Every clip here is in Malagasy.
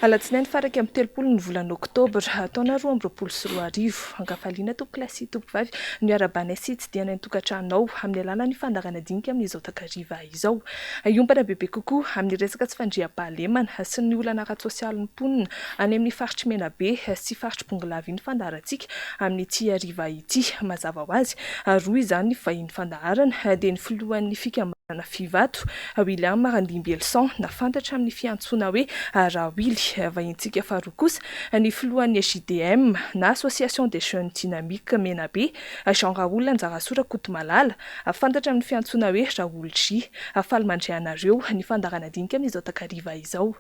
Alatsinainy faraka amin'ny 30 ny volana oktobra taona 2024 angafaliana tompo-kilasy tompovavy ny arabanay sy tsy dia ny tokantranao amin'ny alalan'ny fandarana dinika amin'izao takariva izao. Iompana bebe kokoa amin'ny resaka tsy fandriam-pahalemana sy ny olana ara-tsosialy ny mponina any amin'ny faritry Menabe sy faritry Bongolavy ny fandaharantsika amin'ny ity hariva ity. Mazava ho azy roa izany vahiny fandaharana dia ny filohan'ny fikambanana Fivato William Marandimby Elson na fantatra amin'ny fiantsoana hoe Rawily. Vahintsika faharoa kosa ny filohan'ny JDM na Association des Jeunes Dynamiques Menabe Jean Raoul Anjarasora Kotomalala fantatra amin'ny fiantsoana hoe Raoul J. Afaly mandray anareo ny fandarana dinika amin'izao takariva izao.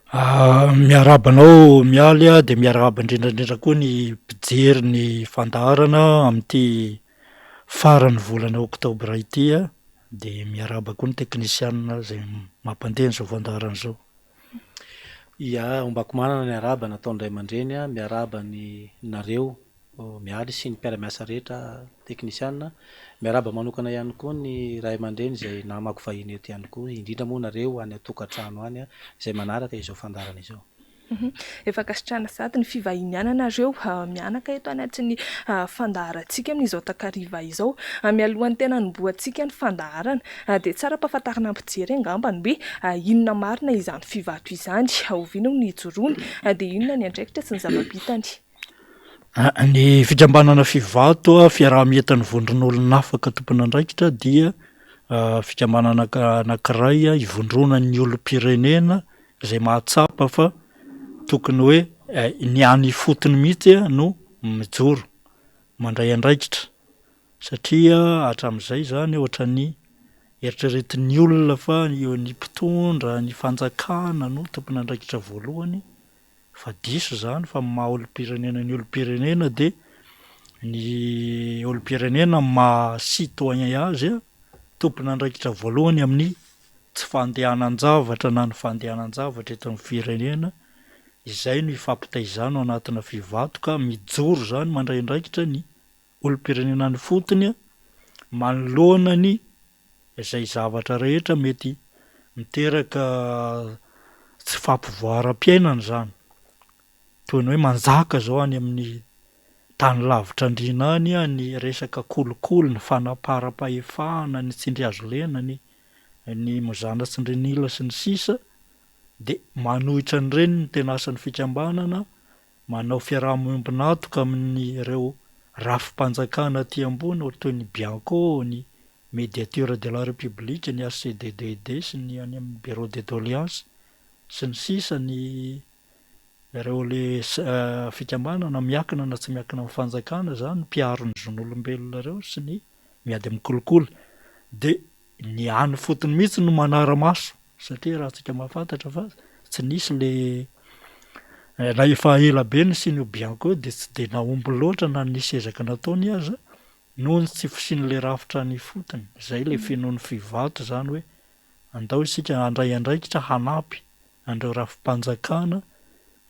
Miarabanao mialy dia miaraba indrindrandrindra koa ny mpijery ny fandaharana amin'ity farany volana oktobra ity dia miaraba koa ny teknisianina izay mampandeha izao fandaharana izao. Ia, ombako manana ny araba natao ndray aman-dreny miaraba ny nareo mialy sy ny mpiara-miasa rehetra teknisianina, miaraba manokana ihany koa ny ray aman-dreny izay namako vahiny eto ihany koa, indrindra moa nareo any atokantrano any izay manaraka izao fandarana izao. Efa kasitrana sady ny fivahiniananareo mianaka eto anatin'ny fandaharantsika amin'izao takariva izao. Mialohan'ny tena niboantsika ny fandaharana dia tsara ampahafantarina ampijery angambany hoe inona marina izany Fivato izany, oviana ny joroany dia inona ny andraikitra sy ny zava-bitany. Ny fikambanana Fivato fiarah-mientan'ny vondron'olona afaka tompona andraikitra dia fikambanana anankiray ivondrona ny olom-pirenena izay mahatsapa fa tokony hoe ny any fotony mihitsy no mijoro mandray andraikitra satria hatramin'izay zany ohatra ny eritreretin'ny olona fa ny mpitondra ny fanjakana no tompony andraikitra voalohany, fa diso zany fa maha olom-pirenena ny olom-pirenena dia ny olom-pirenena maha-citoyen azy tompony andraikitra voalohany amin'ny tsy fandehanan-javatra na ny fandehanan-javatra eto amin'ny firenena. Izay no ifampitaizana ao anatina Fivato ka mijoro zany mandray andraikitra ny olom-pirenena ny fotony manoloana ny izay zavatra rehetra mety miteraka tsy fampivoaram-piainana zany, toy ny hoe manjaka zao any amin'ny tany lavitra andriana any ny resaka kolokolo, ny fanaparam-pahefana, ny tsindry azo lena, ny mozana sy ny renila sy ny sisa, dia manohitra an'ireny ny tena asan'ny fikambanana, manao fiaraha-miombinatoka amin'ny ireo rafim-panjakana aty ambony toy ny Bianco, ny Médiateur de la République, ny ACDDD sy ny any amin'ny Bureau de doléance sy ny sisa, ny ireo le fikambanana miakina na tsy miakina amin'ny fanjakana zany mpiaro ny zon'olombelona ireo sy ny miady amin'ny kolokolo. Dia ny any fotony mihitsy no manara-maso satria raha tsika mahafantatra fa tsy nisy na efa ela be ny siny Bianco dia tsy dia nahomby loatra na nisy ezaka nataony aza noho ny tsy fisian'le rafitra ny fotony. Izay le finoan'ny Fivato zany hoe andao isika handray andraikitra hanampy andreo rafim-panjakana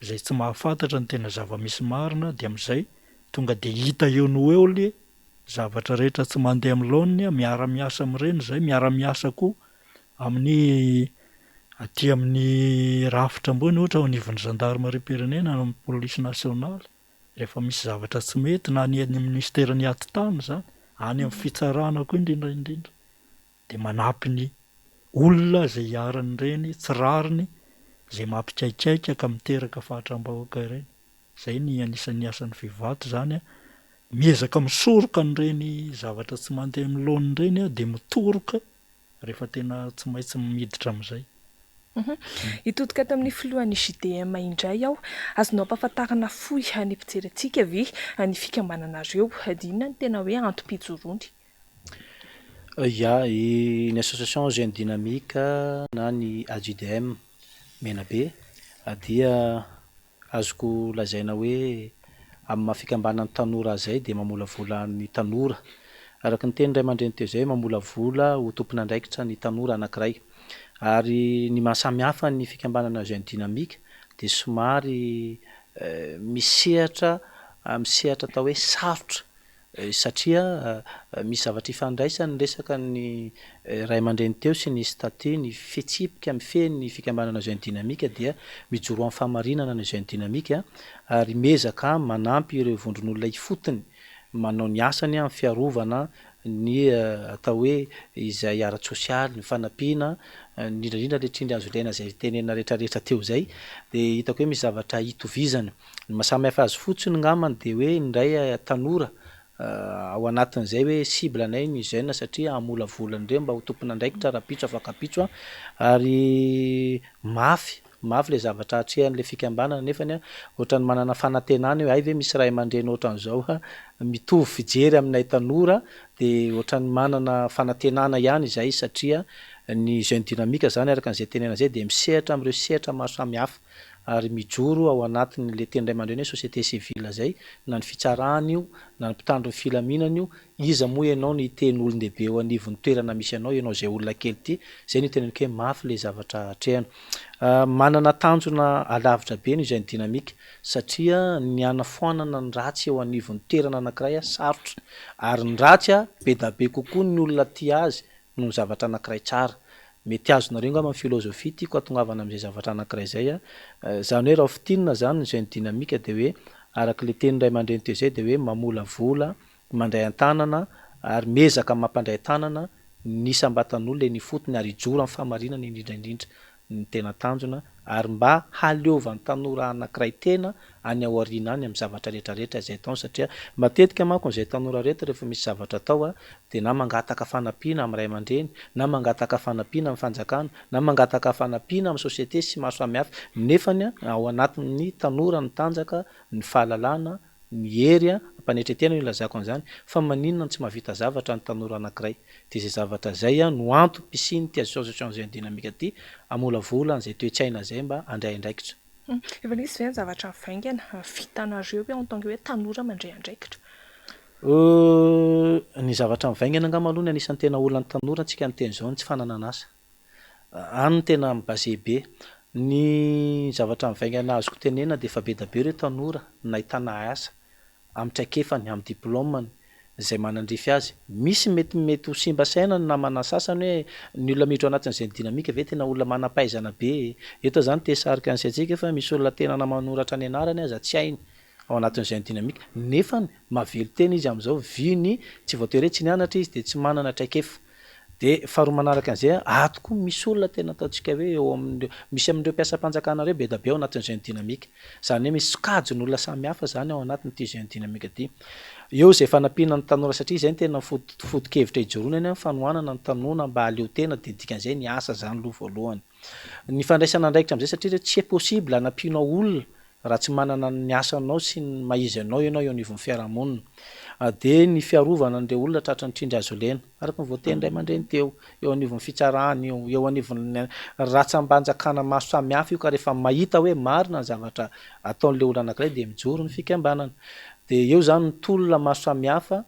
izay tsy mahafantatra ny tena zava-misy marina, dia amin'izay tonga dia hita eo no eo le zavatra rehetra tsy mandeha amin'ny laoniny miara-miasa amin'ireny izay miara-miasa koa amin'ny aty amin'ny rafitra ambony ohatra ao anivon'ny gendarmerie-pirenena na amin'ny polisy nasionaly rehefa misy zavatra tsy mety na ny ministeran'ny atitany zany any amin'ny fitsarana koa indrindraindrindra dia manampy ny olona izay hiaran'ireny tsy rariny izay mampikaikaika ka miteraka fahatram-bahoaka ireny. Izay ny anisan'ny asan'ny Fivato zany miezaka misoroka n'ireny zavatra tsy mandeha amin'ny laoniny ireny dia mitoroka rehefa tena tsy maintsy miditra amin'izay. Hitodika tamin'ny filohan'ny JDM indray aho, azonao ampahafantarana fohy ny mpijery antsika ve ny fikambananareo dia inona ny tena hoe antom-pijoroany? Ia, ny Association Jeune Dynamique na ny AJDM Menabe dia azoko lazaina hoe amin'ny mahafikambanan'ny tanora zay dia mamolavola ny tanora, araka ny teny ray aman-dreny teo izay mamolavola ho tompony andraikitra ny tanora anankiray. Ary ny mahasamihafa ny fikambanana Jeune Dynamique dia somary misehatra atao hoe sarotra satria misy zavatra ifandraisany resaka ny ray aman-dreny teo sy ny statut ny fihetsipika amin'ny feny fikambanana jeune dynamique dia mijoro amin'ny famarinana ny jeune dynamique ary mezaka manampy ireo vondron'olona ifotony manao ny asany amin'ny fiarovana ny atao hoe izay ara-tsosialy ny fanampiana indrindrandrindra le trindry azo ilaina zay tenena rehetrarehetra teo zay de hitako hoe misy zavatra hitovizany ny mahasamihafa azy fotsiny ngamany de hoe ndray tanora ao anatin'izay hoe cible anay ny jeune satria amolavolany ireo mba ho tompona andraikitra rapitso afakapitso ary mafy le zavatra atrehan'le fikambanana nefany ohatrany manana fanantenana hoe ay ve misy ray aman-dreny ohatran'izao mitovy fijery aminay tanora de ohatrany manana fanantenana ihany izay satria ny jeune dynamique zany araka an'izay tenena zay de misehatra amin'ireo sehatra maro samihafa ary mijoro ao anatin'le teny ray aman-dreny hoe société civile zay na ny fitsarana io na ny mpitandro ny filaminana io iza moa ianao ny teny olon-dehibe eo anivon'ny toerana misy ianao zay olona kely ty zay ny teneniko hoe mafy le zavatra atrehana manana tanjona alavitra be ny jeune dynamique satria ny anafoanana ny ratsy eo anivon'ny toerana anankiray sarotra ary ny ratsy be da be kokoa ny olona ty azy no zavatra anankiray tsara mety azonareo ngamba amin'ny filozofia tiako atongavana amin'izay zavatra anankiray zay zany hoe raha fitinina zany ny jeune dynamique de hoe araka le teny ray aman-dreny teo zay de hoe mamolavola mandray an-tanana ary mezaka mampandray tanana ny sambatan'olona le ny fotony ary ijoro amin'ny famarinana indrindraindrindra ny tena tanjona ary mba haleovan'ny tanora anankiray tena any aoriana any amin'ny zavatra rehetrarehetra izay tao satria matetika manko n'izay tanora rehetra rehefa misy zavatra atao de na mangataka fanampiana amin'ny ray aman-dreny na mangataka fanampiana amin'ny fanjakana na mangataka fanampiana amin'ny société sy maro samihafa nefany ao anatin'ny tanora ny tanjaka ny fahalalana ny hery mpanetretena io lazako an'izany fa maninona tsy mahavita zavatra ny tanora anankiray de zay zavatra zay no antom-pisiny ty association jeune dynamique ty amolavola an'izay toe-tsaina zay mba andray andraikitra efa nisy ve ny zavatra vaingana vitanareo hoe en tant que hoe tanora mandray andraikitra ny zavatra mivaingana angamba aloha ny anisan'ny tena olana tanora antsika ny teny zao ny tsy fananana asa any tena mibase be ny zavatra mivaingana azoko tenena de efa be da be ireo tanora nahitana asa amin'ny traikefany amin'ny diplômany zay manandrify azy misy mety ho simba saina ny namana sasany hoe ny olona midro anatin'izay dynamique ve tena olona manam-pahaizana be eto zany tesarika antsy atsika fa misy olona tena namanoratra ny anarany aza tsy hainy ao anatin'izay dynamique nefany mavelo tena izy am'izao viny tsy voatery tsy nianatra izy de tsy manana traikefa de faharoa manaraka an'izay atoko misy olona tena ataontsika hoe eo amin'ny misy amin'ireo mpiasam-panjakana reo be da be ao anatin'ny jeune dynamique zany hoe misy sokajiny olona samihafa zany ao anatin'ity jeune dynamique ty eo zay fanampiana ny tanora satria zay ny tena fotokevitra ijoroana any fanohanana ny tanona mba aleo tena de dikan'izay ny asa zany loha voalohany ny fandraisana andraikitra am'izay satria tsy e possible anampianao olona raha tsy manana ny asanao sy ny maizy anao ianao eo anivon'ny fiarahamonina de ny fiarovana an'ireo olona tratra ny trindry azo lena araka ny voateny ray aman-dreny teo eo anivon'ny fitsarana eo anivon'ny ratsambanjakana maso samihafa io ka rehefa mahita hoe marina ny zavatra ataon'le olona anankiray de mijoro ny fikambanana de eo zany ny tolona maro samihafa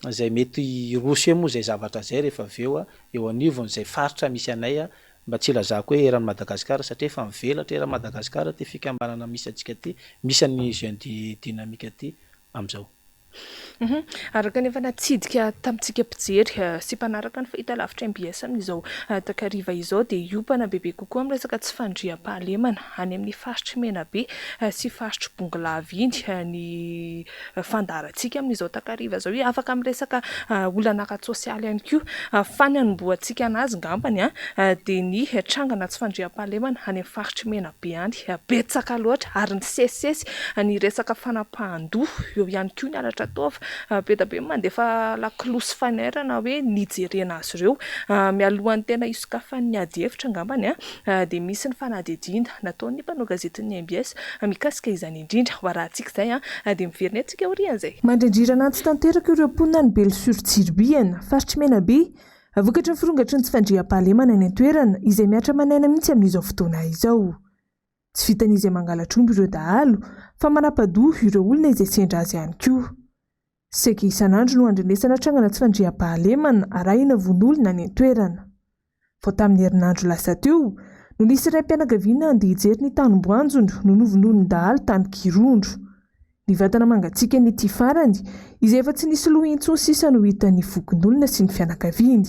zay mety rosy moa zay zavatra zay rehefa aveo eo anivon'izay faritra misy anay mba tsy lazako hoe eran'ny Madagasikara satria efa mivelatra eran'ny Madagasikara ty fikambanana misy atsika ty misy an'ny jeune dynamique ty am'izao araka nefa natsidika tamintsika mpijery sy mpanaraka ny fahita lavitra MBS amin'izao takariva izao de iopana bebe kokoa amin'ny resaka tsy fandriam-pahalemana any amin'ny faritry Menabe sy faritry Bongolavy iny ny fandarantsika amin'izao takariva zao afaka amin'ny resaka olana ara-tsosialy ihany koa fananomboantsika anazy ngambany de ny trangana tsy fandriam-pahalemana any amin'ny faritry Menabe any betsaka loatra ary ny sesisesy ny resaka fanapahan-doha eo ihany koa ny alatra ataova be da be mandefa laklosy fanerana hoe nijerena azy ireo mialohan'ny tena isokafan'ny ady hevitra ngambany de misy ny fanadidina nataon'ny mpanao gazetin'ny MBS mikasika izany indrindra ho arahantsika zay de miverina antsika orian'izay mandrindrina tsy tanteraka ireo mponina ny Belsur-Tsirbiana faritry Menabe vokatry ny firongatry ny tsy fandriam-pahalemana ny toerana izay miatra manaina mihitsy amin'izao fotoana izao tsy vitan'izy mangalatromby ireo dahalo fa manapadoha ireo olona izay sendra azy ihany koa seka isan'andro no andrenesana trangana tsy fandriam-pahalemana arahina von'olona ny toerana vao tamin'ny herinandro lasa teo no nisy iray mpianakaviana andeha hijery ny tanom-boanjondro no novononin-dahalo tany Kirondro Ny vatana mangatsiaka ny ity farany izay efa tsy nisy loha intsony sisa no hitan'ny vokondolona sy ny fianakaviany.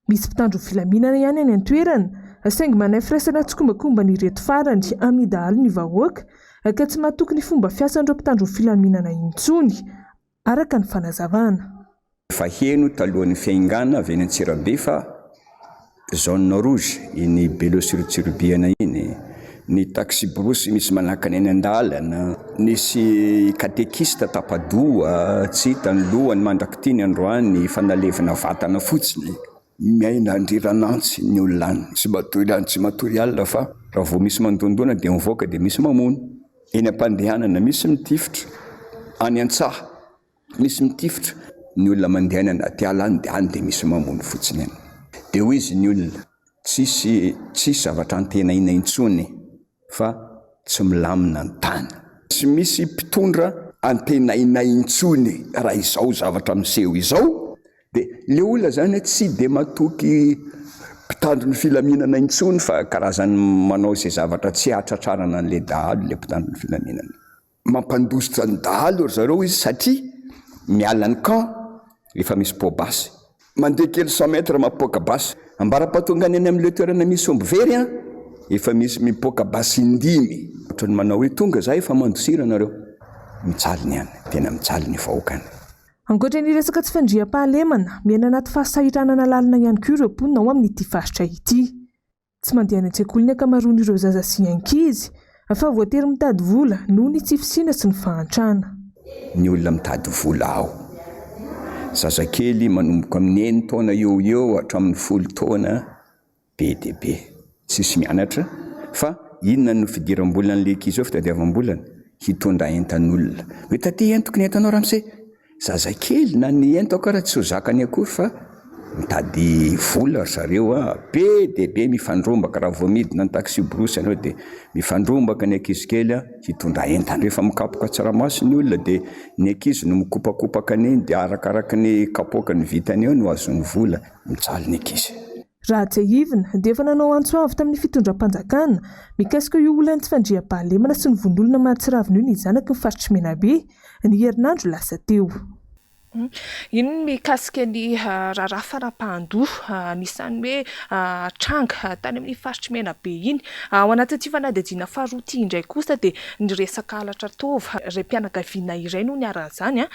Misy mpitandro filaminana ihany any an-toerana saingy manay firaisana tsokombakomba ny reto farany amin'ny dahalo ny vahoaka ka tsy mahatoky ny fomba fiasan'ireo mpitandro filaminana intsony araka ny fanazavana. Faheno talohan'ny fiaingana avy any Antsirabe fa zone rouge iny Belosurtsurbiana iny, ny taxibrosy misy manakana eny an-dalana, nisy katekista tapadoa tsy hitany lohany mandrakitiny androany fanalevina vatana fotsiny. Miaina andriranantsy ny olona tsy matory alina fa raha vao misy mandondona dia mivoaka dia misy mamono. Eny am-pandehanana misy mitifitra, any Antsaha misy mitifitra, ny olona mandehanana aty alany dia any dia misy mamono fotsiny any. Dia hoy izy ny olona tsisy zavatra antenaina intsony fa tsy milamina ny tany. Tsy misy mpitondra antenaina intsony raha izao zavatra miseho izao. Dia le olona zany tsy dia matoky mpitandro ny filaminana intsony fa karazany manao izay zavatra tsy atratrarana an'ilay dahalo ilay mpitandro ny filaminana. Mampandositra ny dahalo ry zareo izy satria miala ny camp efa misy pobasy. Mandeha kely 100 metra mapoaka basy. Ambara-patongany any amin'ilay toerana misy omby very efa misy mipoaka basy indimy. Ohatran'ny manao hoe tonga za efa mandosira nareo. Mitsaliny ihany, tena mitsaliny vahoakany. Ankoatran'ny resaka tsy fandriam-pahalemana, miaina anaty fahasahiranana lalina ihany koa ireo mponina ao amin'ity faritra ity. Tsy mandeha any an-tsekoly ny ankamaroan'ireo zaza sy ankizy, fa voatery mitady vola noho ny tsy fisiana sy ny fahantrana. Ny olona mitady vola ao. Zazakely manomboka amin'ny 9 taona eo hatramin'ny 10 taona be dia be. Tsisy mianatra fa inona no fidiram-bolana an'ilay ankizy ao fitadiavam-bolana? Hitondra entan'olona. Hoe taty entoko ny entanao Ramose. Zazakely na ny entako raha tsy ho zakany akory fa mitady vola zareo be dia be mifandrombaka. Raha vao midina ny taxibrosy ianao dia mifandrombaka ny ankizy kely hitondra entana. Rehefa mikapoka tsaramaso ny olona dia ny ankizy no mikopakopaka an'iny dia arakaraka ny kapoaka ny vitany eo no azony vola mitsaly ny ankizy. Raha Jaivina dia efa nanao antsoavy tamin'ny fitondram-panjakana mikasika io olana tsy fandriam-pahalemana sy ny vondolona mahatsiravina io ny zanaky ny faritry Menabe ny herinandro lasa teo. Iny mikasika ny raharaha fara-pahandoa anisan'ny hoe tranga tany amin'ny faritry Menabe iny. Ao anatin'ity fanadihadiana faharoa ity indray kosa dia ny resaka halatra tova ray mpianakaviana iray no niaran'izany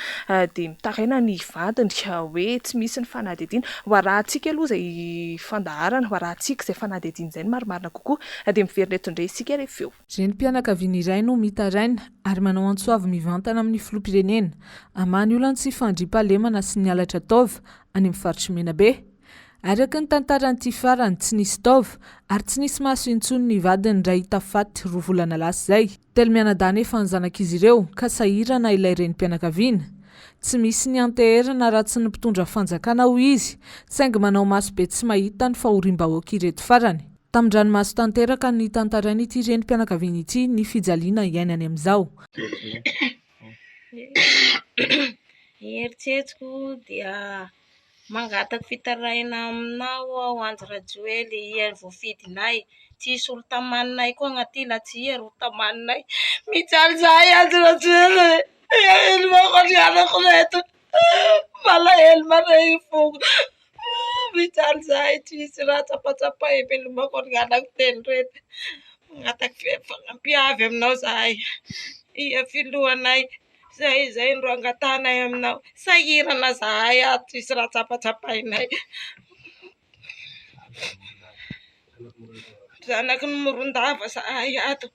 dia mitaraina ny vadiny hoe tsy misy ny fanadihadiana. Hoarahantsika aloha izay fandaharana, hoarahantsika izay fanadihadiana izay ny marimarina kokoa dia miverina eto indray isika rehefa eo. Reny mpianakaviana iray no mitaraina ary manao antsoavy mivantana amin'ny filoham-pirenena amany olana tsy fandriam-pahalemana sy ny halatra taova any amin'ny faritry Menabe. Araka ny tantaran'ity farany tsy nisy taova ary tsy nisy maso intsony ny vadiny ray tafaty 2 volana lasa izay. Telo mianadahy efa ny zanak'izy ireo ka sahirana ilay renim-pianakaviana. Tsy misy ny anteherana raha tsy ny mpitondra fanjakana ho izy, saingy manao maso be tsy mahita ny fahoriam-bahoaka ireto farany. Tamin-dranomaso tanteraka ny tantarainy ity renim-pianakaviana ity ny fijaliana iainany amin'izao. Eritreretiko dia mangataka fitaraina aminao ao Anjo Rajoely iany voafidinay. Tsisy olo tamaninay koa agnaty latsier olo tamaninay. Mijaly zahay Anjo Rajoely. Elo manako reto. Malahelo mare fo. Mijaly zahay tsisy raha tsapatsapay elo manako teny reto. Mangataka fanampiavy aminao zahay. Ia filohanay. Zay no angatanay aminao. Sahirana zahay tsisy raha tsapatsapainay. Zanaky ny Morondava zahay ato.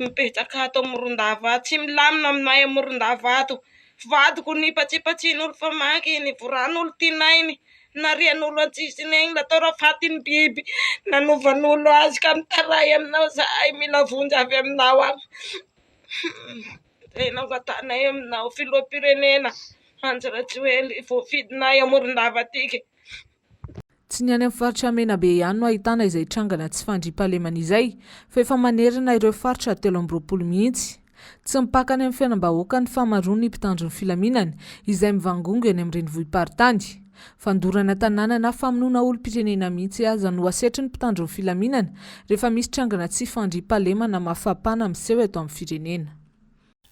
Mipetraka ato Morondava. Tsy milamina aminay Morondava ato. Vadiko nipatsipatsian'olo famaky ny voran'olo tinainy. Narian'olo antsisiny egny natao rafatiny biby. Nanovan'olo azy ka mitaray aminao zahay mila vonjy avy aminao agny. Tena angatanay aminao filoham-pirenena Anjo Rajoely voafidinay Morondava tiky. Tsy ny any amin'ny faritra Menabe ihany no ahitana izay trangana tsy fandriam-pahalemana izay, fa efa manerana ireo faritra 30 mihitsy. Tsy mipakany amin'ny fiainam-bahoaka ny famaroany mpitandro ny filaminany izay mivangongo eny amin'ny renivohim-paritany. Fandorana tanàna na famonoana olom-pirenena mihitsy aza no asetry ny mpitandro ny filaminana rehefa misy trangana tsy fandriam-pahalemana mafapana miseho eto amin'ny firenena.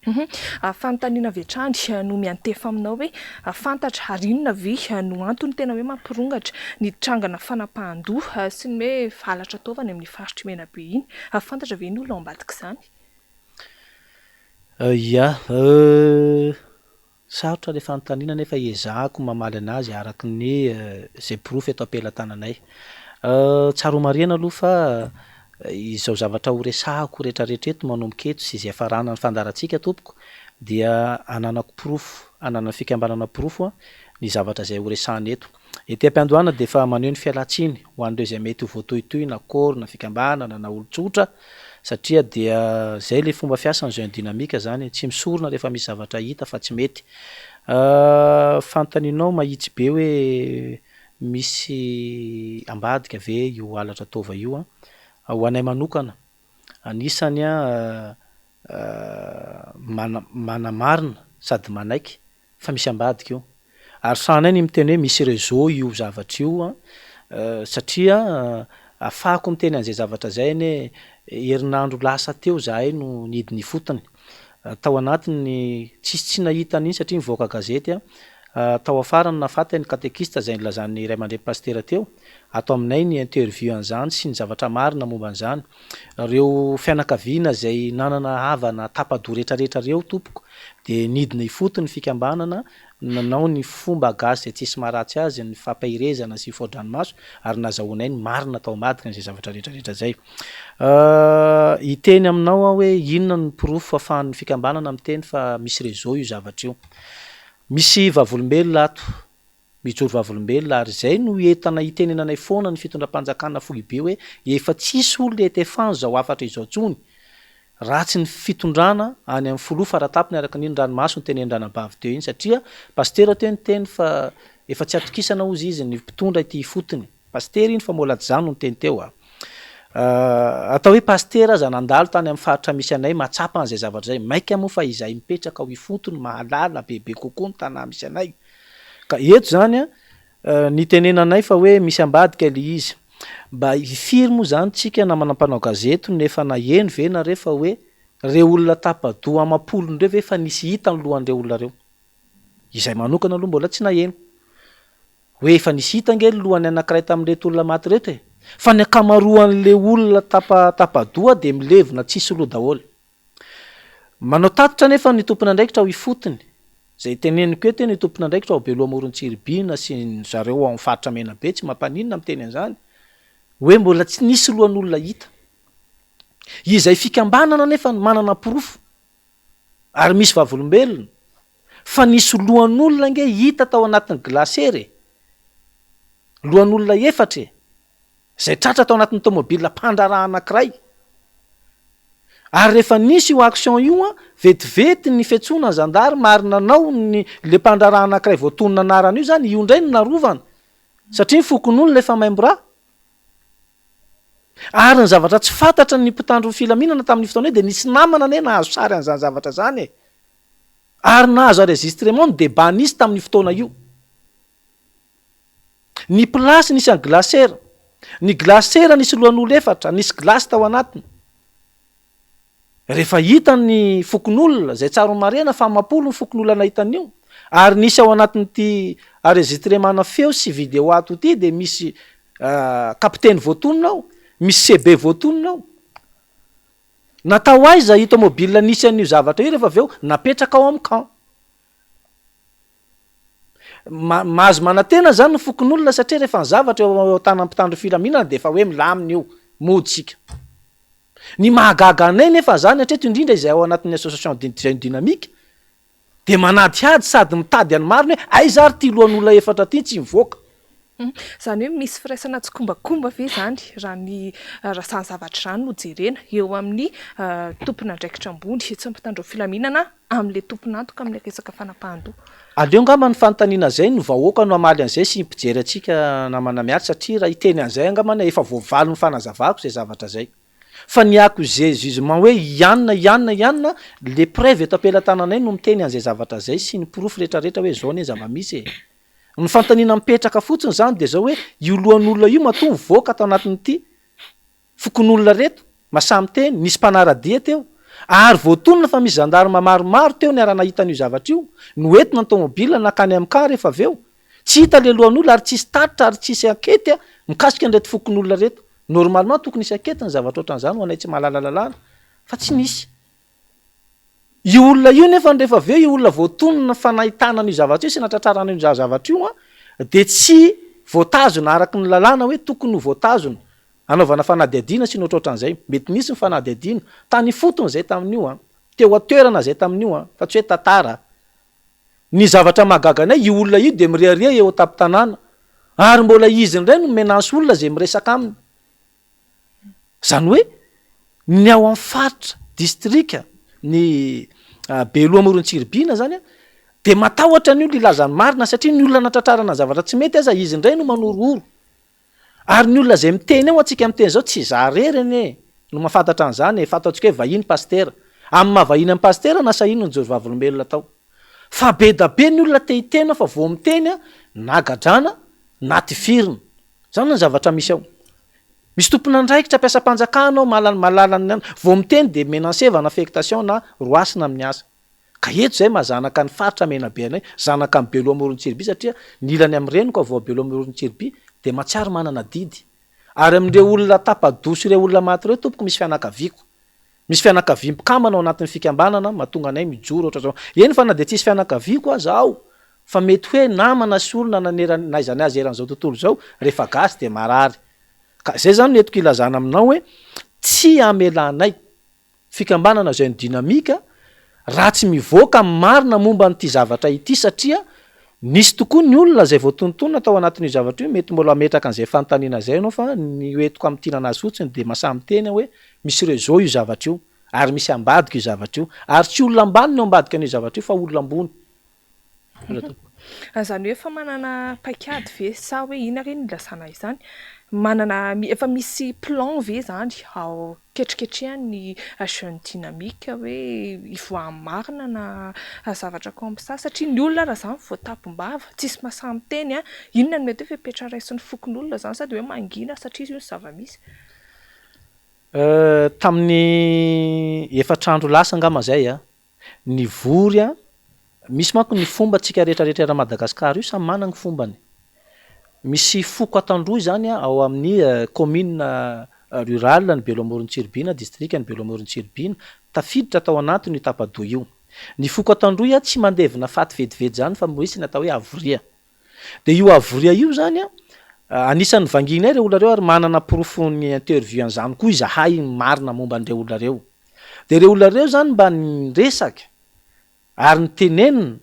Fanontaniana vetrany no miantefa aminao hoe fantatra arinona ve no antony tena hoe mampirongatra ny trangana fanapahan-doha sy ny hoe valatra ataovany amin'ny faritry Menabe iny. Fantatra ve ny olona ao ambadika izany? Sarotra le fanontaniana nefa ezahako mamaly anazy araky ny zay porofo eto ampelatananay. Tsaro marihana aloha fa izao zavatra ho resahako rehetrarehetra eto manomboka eto sy izay farana ny fandarantsika tompoko dia ananako porofo, anana fikambanana porofo ny zavatra izay ho resahana eto. Ety am-piandohana dia efa maneho ny fialatsiny ho an'ireo izay mety ho voatohitohy na kôry na fikambanana na olon-tsotra satria dia zay le fomba fiasan'ny jeune dynamique zany, tsy misorona rehefa misy zavatra hita fa tsy mety. Fantaninao mahitsy be hoe misy ambadika ve io halatra taova io ho anay manokana anisany manamarina sady manaiky fa misy ambadika io ary sanay ny miteny hoe misy réseau io zavatra io satria afahako miteny an'izay zavatra zay ny herinandro lasa teo zahay no nidiny fotony tao anatiny tsy nahita an'iny satria mivoaka gazety tao afara ny nafatany katekista zay nilazan'ny ray aman-dre pastera teo ato aminay ny interview an'izany sy ny zavatra marina momba an'izany. Reo fianakaviana zay nanana havana tapadoha rehetrarehetra reo tompoko de nidina ifotony fikambanana nanao ny fomba gasy zay tsisy maharatsy azy ny fampahirezana sy fôdranomaso ary nazahoanay ny marina tao ambadika n'izay zavatra rehetrarehetra zay. Iteny aminao hoe inona ny porofo ahafahan'ny fikambanana miteny fa misy réseau io zavatra io. Misy vavolombelona ato, mijoro vavolombelona ary zay no entana itenena anay foana ny fitondram-panjakana fohibe hoe efa tsisy olona etefanjo zao afatra izao tsony. Ratsy ny fitondrana any amin'ny foloha faratapony araka ny ranomaso ny teneny ranabavy teo iny satria pastera teo ny teny fa efa tsy atokisana ozy izy ny mpitondra ity fotony. Pastera iny fa mbola jano ny teny teo atao hoe pastera aza nandalo tany amin'ny faritra misy anay matsapa an'izay zavatra zay maika moa fa izay mipetraka ho ifotony mahalala bebe kokoa ny tanà misy anay ka eto zany ny tenenanay fa hoe misy ambadika le izy mba ifiry moa zany tsika na manampanao gazety nefa naheno ve na refa hoe reo olona tapadoha amapolon'ireo ve fa nisy hita ny lohan'ireo olona reo izay manokana aloha mbola tsy naheno hoe efa nisy hita nge lohany anankiray tamin'reto olona maty reto fa ny akamaroan'le olona tapadoha de milevona tsisy loha daholo. Manao tatitra nefa ny tompona andraikitra ho ifotony zay teneniko eto ny tompona andraikitra ho beloha Morontsiribina sy ny zareo ao amin'ny faritra Menabe tsy mampaninona miteny an'izany hoe mbola tsy nisy lohan'olona hita. Izay fikambanana nefa manana porofo ary misy vavolombelona fa nisy lohan'olona nge hita tao anatin'ny glaciere lohan'olona efatra zay tratra tao anatin'ny tomobila mpandraraha anankiray ary rehefa nisy io action io vetivety ny fiantsoana ny zandary marinanao ny le mpandraraha anankiray voatonona anarana io zany io indray no narovana satria ny fokon'olona efa maimbo-ra ary ny zavatra tsy fantatra ny mpitandro ny filaminana tamin'ny fotoana io de nisy namana ane nahazo sary an'izany zavatra zany ary nahazo enregistrement ny débat nisy tamin'ny fotoana io. Ny plasy nisy any glacière, ny glacière nisy lohan'olo efatra, nisy glasy tao anatiny. Rehefa hita ny fokon'olona zay tsaro marena fa amapolo ny fokon'olona nahitan'io ary nisy ao anatin'ity enregistrement feo sy vidéo ato ity de misy kapiteny voatonona ao, misy CB voatonona ao. Natao aiza io tomobile nisy an'io zavatra io rehefa aveo napetraka ao amin'ny camp. Mahazo manantena zany ny fokon'olona satria rehefa ny zavatra eo tanan'ny mpitandro filaminana de efa hoe milamina io moditsika. Ny mahagaga anay nefa zany hatreto indrindra izay ao anatin'ny association jeune dynamique de manadiady sady mitady any mariny hoe aiza ary ty lohan'olona efatra ty tsy mivoaka. Zany hoe misy firaisana tsy kombakomba ve zany raha ny rasany zavatra zany no jerena eo amin'ny tompona andraikitra ambony tsy mpitandro filaminana amin'le tompona antoka amin'ny resaka fanapahan-doha. Aleo angamba ny fanontaniana zay no vahoaka no amaly an'izay sy mpijery atsika namana miaty satria raha iteny an'izay angambana efa voavaly ny fanazavako zay zavatra zay. Fa ny accusé jugement hoe ianna le preuve eto ampelatananay no miteny an'izay zavatra zay sy ny porofo rehetrarehetra hoe zao ne zava-misy ny fanontaniana mipetraka fotsiny zany de zao hoe io lohan'olona io matoa mivoaka tao anatin'ity fokon'olona reto masamy teny nisy mpanaradia teo ary voatonona fa misy zandarma maromaro teo ny ara-nahita an'io zavatra io noentina ny tomobila nakany amin'ny kar rehefa avy eo tsy hita le lohan'olona ary tsisy tatitra ary tsisy akety mikasika an'irety fokon'olona reto normalement tokony isy akety ny zavatra ohatran'izany ho anay tsy mahalalalalana fa tsy nisy io olona io nefa rehefa avy eo io olona voatonona fa nahitana an'io zavatra io sy natratrarana io zavatra io de tsy voatazona araky ny lalàna hoe tokony ho voatazona anaovana fanadihadiana sy notroatran'izay mety nisy ny fanadihadiana tany fotony zay tamin'io teo atoerana zay tamin'io fa tsy hoe tantara ny zavatra mahagaganay io olona io de mirehareha eo tapy-tanàna ary mbola izy ndray no menansy olona zay miresaka aminy zany hoe ny ao amin'ny faritra distrika ny Beloha Morontsiribina zany de matahotra ny olo ilazany marina satria ny olona natratrarana zavatra tsy mety aza izy ndray no manororo ary ny olona zay miteny eo atsika miteny zao tsy zarereny no mahafantatra an'izany fataontsika hoe vahiny pastera amin'ny mahavahiny amin'ny pastera na sahino ny Jorovavolombelona tao fa be da be ny olona te hitena fa vo miteny nagadrana natifirina zany ny zavatra misy ao misy tompona ndraikitra mpiasa-panjakana ao malalalany any vo miteny de menanseva na affectation na roasina amin'ny asa ka eto zay mazanaka ny faritra Menabe anay zanaka amin'ny Beloha Morontsiribia satria ny ilany amin'ireny koa vao Beloha Morontsiribia de matsiary manana didy ary amin'ireo olona tapadoso ireo olona maty reo tompoko misy fianakaviako misy fianakavia mpikamana ao anatin'ny fikambanana mahatonga anay mijoro ohatra zao eny fa na de tsisy fianakaviako azaho fa mety hoe namana sy olona naizany azy eran'izao tontolo zao rehefa gasy de marary ka zay zany netiko ilazana aminao hoe tsy amelanay fikambanana zay ny dinamika raha tsy mivoaka marina momba n'ity zavatra ity satria nisy tokoa ny olona zay voatontonona tao anatin'io zavatra io mety mbola metraka an'izay fanontaniana zay anao fa ny oetiko amin'ny tinana azy fotsiny de masamy teny hoe misy réseau io zavatra io ary misy ambadika io zavatra io ary tsy olona ambany no ambadika an'io zavatra io fa olona ambony zany hoe efa manana paikady ve sa hoe ina reny ilasana izany manana efa misy plan ve zany ao ketriketrehany jeune dynamique hoe ivoamarina na zavatra comme ça satria ny olona raha zany voatapombava tsisy masamy teny inona no mety hoe fepetra raisiny fokon'olona zany sady hoe mangina satria io ny zava-misy tamin'ny efatrandro lasa angama zay ny vory misy manko ny fomba tsika rehetrarehetra ra Madagasikara io samy manana ny fombany misy foko atandroy zany ao amin'ny commune rural ny Beloha Morontsiribina district ny Beloha Morontsiribina tafiditra tao anatiny io tapadoha io ny foko atandroy tsy mandevina faty vedivedy zany fa misy ny atao hoe avoria de io avoria io zany anisan'ny vanginay reo olona reo ary manana profony interview an'izany koa izahay marina momba an'ireo olona reo de reo olona reo zany mba niresaka ary ny tenenina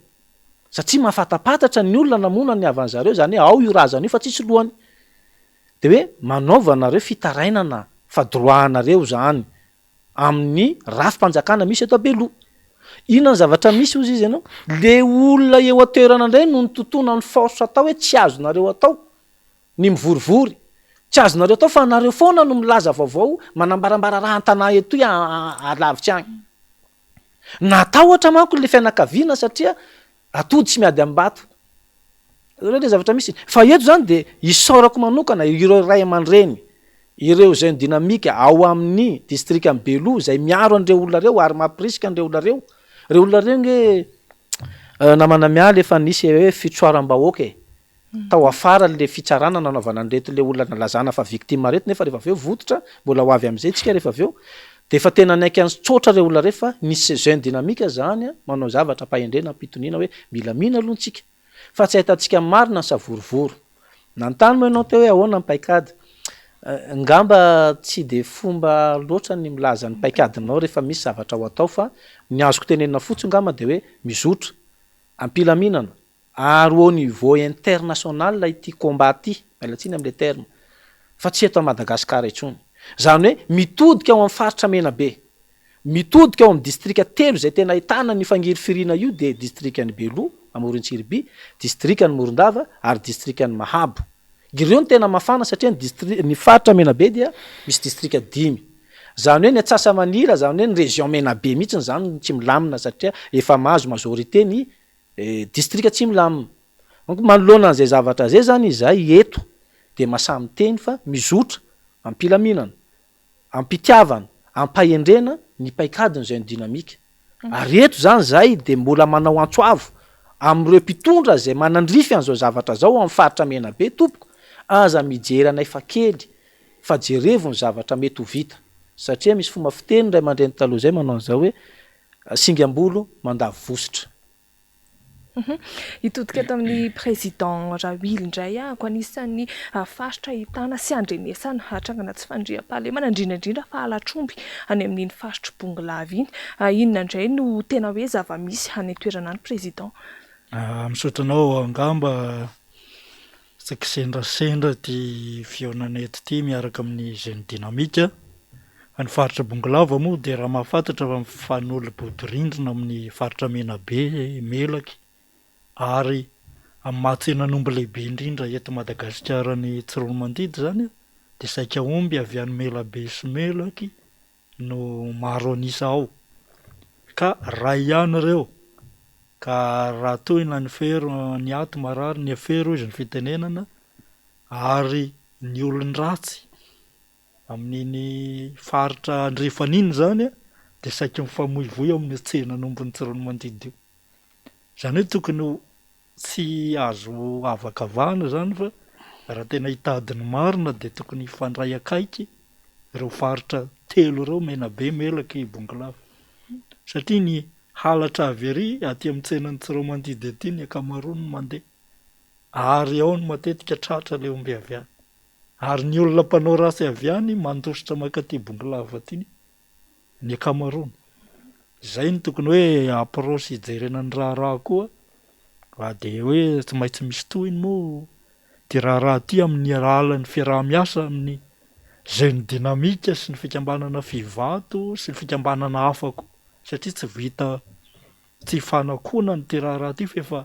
satria mahafatapatatra ny olona namona ny avan'zareo zany hoe ao io razana io fa tsisy lohany de hoe manaovanareo fitarainana fadroahanareo zany amin'ny rafim-panjakana misy eto Beloha inona ny zavatra misy ozy izy ianao le olona eo atoerana indray no ny tontona ny force atao hoe tsy azonareo atao ny mivorivory tsy azonareo atao fa nareo foana no milaza vaovao manambarambara raha an-tanà eto alavitra agny natao ohatra manko le fianakaviana satria atody tsy miady ambato le zavatra misy fa eto zany de isaorako manokana ireo ray aman-dreny ireo zay ny dinamika ao amin'ny district amin'ny Beloha zay miaro an'ireo olona reo ary mampirisika an'ireo olona reo olona reo nge namana mialy efa nisy hoe fitsoaram-bahoaka tao afara le fitsarana nanaovana an'reto le olona nalazana fa victime reto nefa rehefa aveo vototra mbola ho avy am'izay tsika rehefa aveo de efa tena naiky any tsotra reo olona refa nisy jeune dynamique zany manao zavatra pahendrena ampitonina hoe mila mihina aloha tsika fa tsy ahitantsika marina sa vorovoro nantany moa ianao teo hoe ahoana ny paikady ngamba tsy de fomba loatra ny milaza ny paikadinao rehefa misy zavatra ho atao fa ny azoko tenenina fotsy ngamba de hoe mizotra ampilaminana ary au niveau international ity combat ty mialatsiny am'le terme fa tsy eto Madagasikara intsony zany hoe mitodika ao amin'ny faritra Menabe mitodika ao amin'ny distrika telo zay tena ahitana ny fangiry firina io de distrika ny Beloha Morontsiribia distrika ny Morondava ary distrika ny Mahabo ireo ny tena mafana satria ny faritra Menabe dia misy distrika 5 zany hoe ny Antsasamanila zany hoe ny région Menabe mihitsy zany tsy milamina satria efa mahazo majorité ny distrika tsy milamina manoloana an'izay zavatra zay zany izay eto de masamy teny fa mizotra ampilaminana ampitiavana ampahendrena ny paikadiny zay ny dinamika ary eto zany zay de mbola manao antsoavo am'ireo mpitondra zay manandrify an'izao zavatra zao amin'ny faritra mena be tompoko aza mijery anay fa kely fa jerevo ny zavatra mety ho vita satria misy fomba fiteny ray mandreny taloha zay manao an'izao hoe singam-bolo mandavy vosotra. Hitodika eto amin'ny président Rawily indray ahako anisan'ny faritra hitana sy andrenesana hatrangana tsy fandriam-pahalemana indrindrandrindra fa halatromby any amin'iny faritra Bongolavy iny. Inona indray no tena hoe zava-misy any toerana any président? Misotranao angamba saky sendrasendra ty fihaonana eto ty miaraka amin'ny jeune dynamique. Any faritra Bongolavy moa de raha mahafantatra fa mifanolo bodirindrina amin'ny faritra Menabe Melaky ary amin'ny mahatsenanombo lehibe indrindra eto Madagasikara ny Tsironomandidy zany de saika omby avy any Melabe sy Melaky no maro anisa ao ka ray ihany reo ka raha toy na ny fero ny ato marary ny afero izy ny fitenenana ary ny olon-dratsy amin'iny faritra andrefan'iny zany de saika mifamoivoy amin'ny tsenanombo ny Tsironomandidy io. Zany hoe tokony tsy azo avakavahana zany fa raha tena hitadiny marina de tokony hifandray akaiky ireo faritra telo ireo Menabe Melaky Bongolavy satria ny halatra avy ery aty amin'ny tsenan'ny Tsironomandidy ety ny akamaroany mandeha ary ao no matetika tratra le omby avy any ary ny olona mpanao rasy avy any mandositra makaty Bongolavy aty ny akamaroany. Zay ny tokony hoe approche hijerenan'ny raharaha koa de hoe tsy maintsy misy tohiny moa ty raharaha ty amin'ny alalan'ny fiaraha-miasa amin'ny jeune dynamique sy ny fikambanana fivato sy ny fikambanana hafa koa satria tsy vita tsy fanakona ny ty raharaha ty fa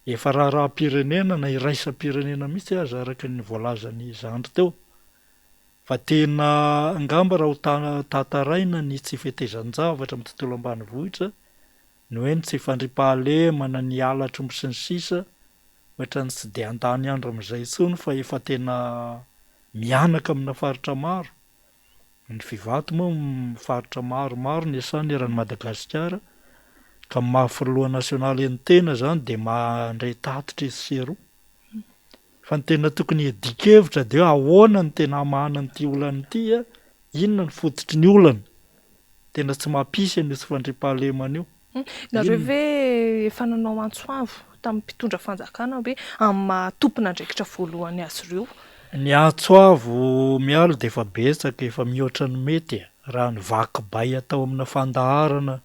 efa raharaha-pirenena na iraisam-pirenena mihitsy aza araka ny voalazany zandry teo fa tena angamba raha ho tataraina ny tsy fitezan-javatra amin'ny tontolo ambanivohitra no hoe ny tsy fandriam-pahalemana ny halatro sy ny sisa ohatrany tsy de an-tany andro amin'izay intsony fa efa tena mianaka amina faritra maro ny fivato moa faritra maromaro ny asany eran'ny Madagasikara ka maha-filoha nasionaly ny tena zany de mandray tatitra izy seroa fa ny tena tokony edikevitra de hoe ahoana ny tena mahana n'ity olany ity inona ny fototry ny olany tena tsy mampisy an'io tsy fandriam-pahalemana io. Nareo ve efa nanao antsoavo tamin'ny mpitondra fanjakana hoe amin'ny maha-tompona andraikitra voalohany azy ireo? Ny antsoavo mialo de efa betsaka efa mihoatra ny mety raha ny vaky-bay atao amina fandaharana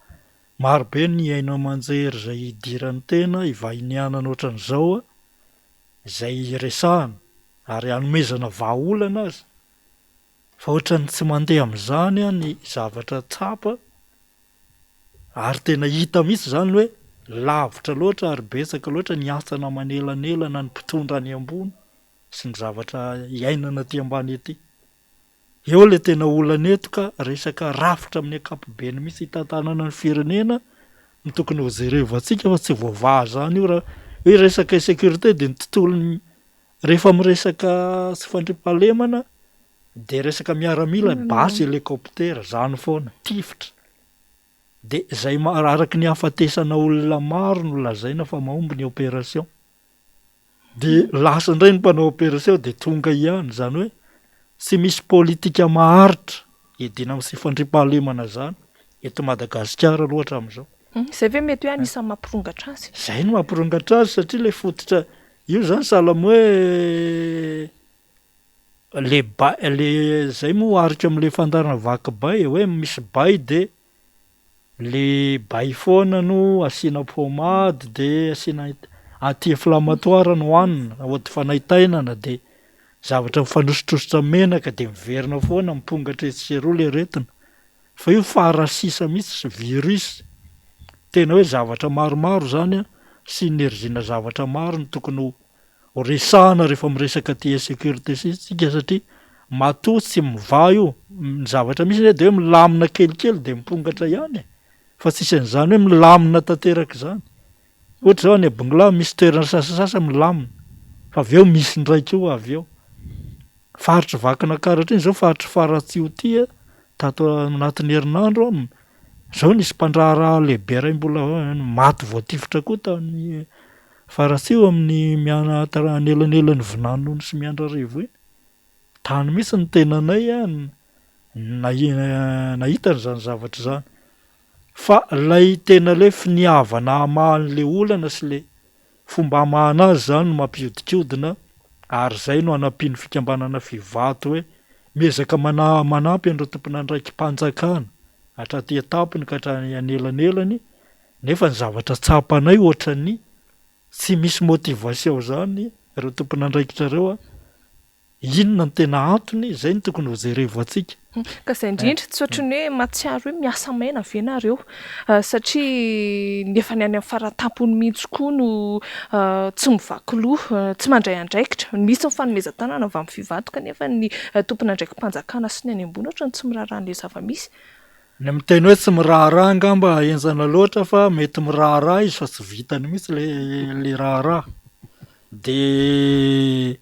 marobe ny aina aman-jery zay idiran'ny tena ivahinianana ohatran'izao zay resahana ary hanomezana vahaolana azy fa ohatrany tsy mandeha amin'izany ny zavatra tsapa ary tena hita mihitsy zany hoe lavitra loatra ary betsaka loatra ny asana manelanelana ny mpitondra any ambony sy ny zavatra iainana aty ambany ety. Eo le tena olana eto ka resaka rafitra amin'ny ankapobeny mihitsy hitantanana ny firenena ny tokony ho jerevantsika fa tsy voavaha zany io raha hoe resaka sécurité de ny tontolo rehefa miresaka sy fandriam-pahalemana de resaka miaramila basy helicoptera zany foana tifitra de zay araky ny hafatesana olona maro no lazaina fa mahomby ny opération de lasa indray ny mpanao opération de tonga ihany zany hoe tsy misy politika maharitra edina amin'ny sy fandriam-pahalemana zany eto Madagasikara loatra amin'izao. Zay ve mety hoe anisan'ny mampirongatra azy? Zay no mampirongatra azy satria le fototra io zany salama hoe le zay moa arika amin'le fandarana vaky-bay hoe misy bay de le bay foana no asiana pomade de asiana anti-inflammatoire no hoanina ohaty fanaitainana de zavatra mifanosotositra menaka de miverina foana mipongatra etseroa le retina fa io farasisa mihitsy sy virus tena hoe zavatra maromaro zany sy enerzina zavatra maro ny tokony ho resahana rehefa miresaka ty sécurité sitsika satria matoa tsy mivaha io ny zavatra misy de hoe milamina kelikely de mipongatra ihany fa tsisy an'izany hoe milamina tanteraka zany ohatra zao any Bongolavy misy toerana sasasasa milamina fa avy eo misy ndraiky io avy eo faritra vakina karatra iny zao faritra Faratsiho ty tato anatin'ny herinandro zao nisy mpandraharaha lehibe ray mbola maty voatifitra koa tany Farasio amin'ny anelanelan'ny Vinanony sy Miandrarivo iny. Tany misy ny tenanay nahita n'izany zavatra zany. Fa lay tena le finiavana amahan'le olana sy le fomba amahana azy zany no mampiodikodina, ary zay no anampiany fikambanana fivato hoe miezaka manampy an'ireo tompon'andraiki-panjakana hatraty etapony ka hatrany anelanelany, nefa ny zavatra tsapanay ohatran'ny tsy misy motivation zany ireo tompon'andraikitra ireo inona ny tena antony, zay ny tokony ho jerevo antsika. Ka izay indrindra tsy ohatran'ny hoe matsiaro hoe miasa maina ve nareo satria nefa ny any amin'ny faratampony mihitsy koa no tsy mivaky loha, tsy mandray andraikitra. Misy mifanomezan-tanana avy amin'ny fivato kanefa ny tompon'andraiki-panjakana sy ny any ambony ohatrany tsy miraharan'ilay zava-misy. Ny miteny hoe tsy miraharaha angamba enzana loatra fa mety miraharaha izy fa tsy vitany mihitsy le raharaha. De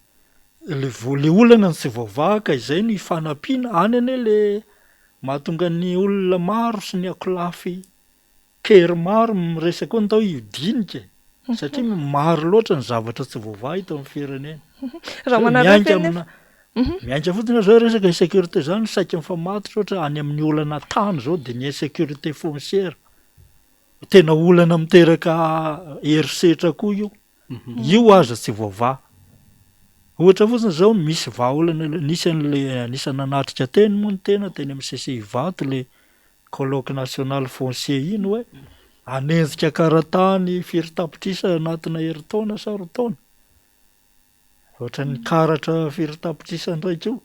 le olana tsy voavahaka, izay ny fanampiana any ane le mahatonga ny olona maro sy ny akolafy kery maro miresaka koa ny tao iodinika, satria maro loatra ny zavatra tsy voavaha hita amin'ny firenena. Raha manaraka miainga fotsiny zao resaka insécurité zany saika mifamatotra ohatra any amin'ny olana tany zao de ny insécurité foncière. Tena olana miteraka herisetra koa io. Io aza tsy voavaha. Ohatra fotsiny zao misy vahaolana nisy nanatrika teny moa ny teny amin'ny CCI Vato le colloque national foncier iny hoe anenjika karatany firy tapitrisa anatina herintaona sa roa taona. Ohatran'ny karatra firy tapitrisa ndraiky io.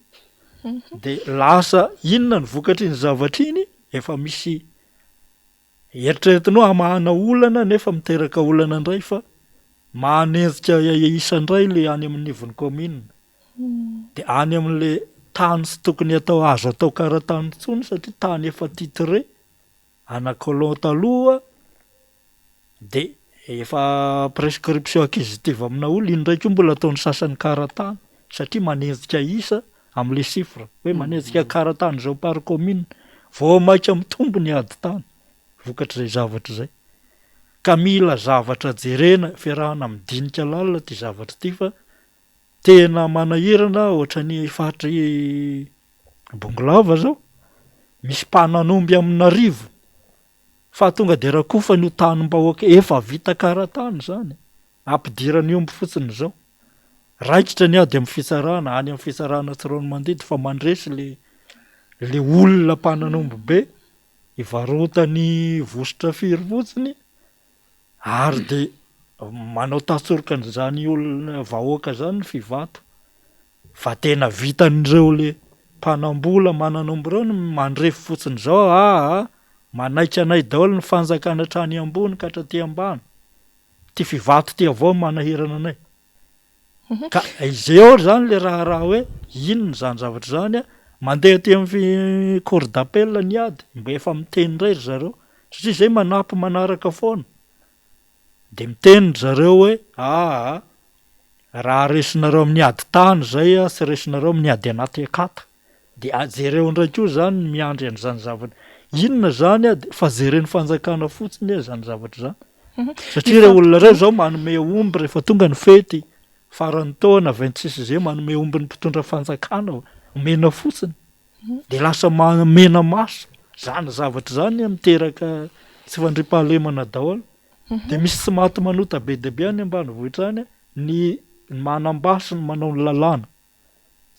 De lasa inona ny vokatry ny zavatra iny, efa misy eritreretinao amahana olana nefa miteraka olana indray fa manenjika isandray le any amin'ny nivon'ny commune. De any amin'le tany sy tokony azo atao karatany intsony satria tany efa titré anakolon taloha, de efa prescription acquisitive amina olo iny ndraiky mbola ataon'ny sasany karatany satria manenjika isa amin'le chiffre hoe manenjika karatany zao par commune, vao maika mitombo ny ady tany vokatr'izay zavatra zay. Ka mila zavatra jerena fiarahana midinika lalina ty zavatra ty fa tena manahirana ohatran'ny fahatry Bongolava zao misy mpananomby amin'Arivo fa tonga de rakofa ny tanim-bahoaka efa vita karatany zany, ampidirany omby fotsiny zao. Raikitra ny ady amin'ny fitsarana, any amin'ny fitsarana tsy rano mandidy fa mandresy le olona mpananomby be ivarotany vosotra firy fotsiny, ary de manao tatsoroka an'izany olona vahoaka zany ny fivato. Fa tena vitan'ireo le mpanambola mananomby ireo no mandrefy fotsiny zao, manaika anay daholo ny fanjakana hatrany ambony ka hatraty ambany. Ty fivato ty avao manahirana anay. Ka izay zany le raha hoe inona zany zavatra zany mandeha ty amin'ny cour d'appel ny ady, mba efa miteny ray zareo satria zay manampy manaraka foana. De miteny zareo hoe raha resinareo amin'ny ady tany zay sy resinareo amin'ny ady anaty akata. De jereo ndraiky io zany miandry an'izany zavatra. Inona zany fa jeren'ny fanjakana fotsiny zany zavatra zany. Satria ireo olona ireo zao manome omby rehefa tonga ny fety faran'ny taona 26 zay manome omby ny mpitondra fanjakana omena fotsiny. De lasa mena maso. Zany zavatra zany miteraka tsy fandriampahalemana daholo. De misy tsy maty manota be dia be any ambanivohitra any ny manambaso ny manao ny lalàna.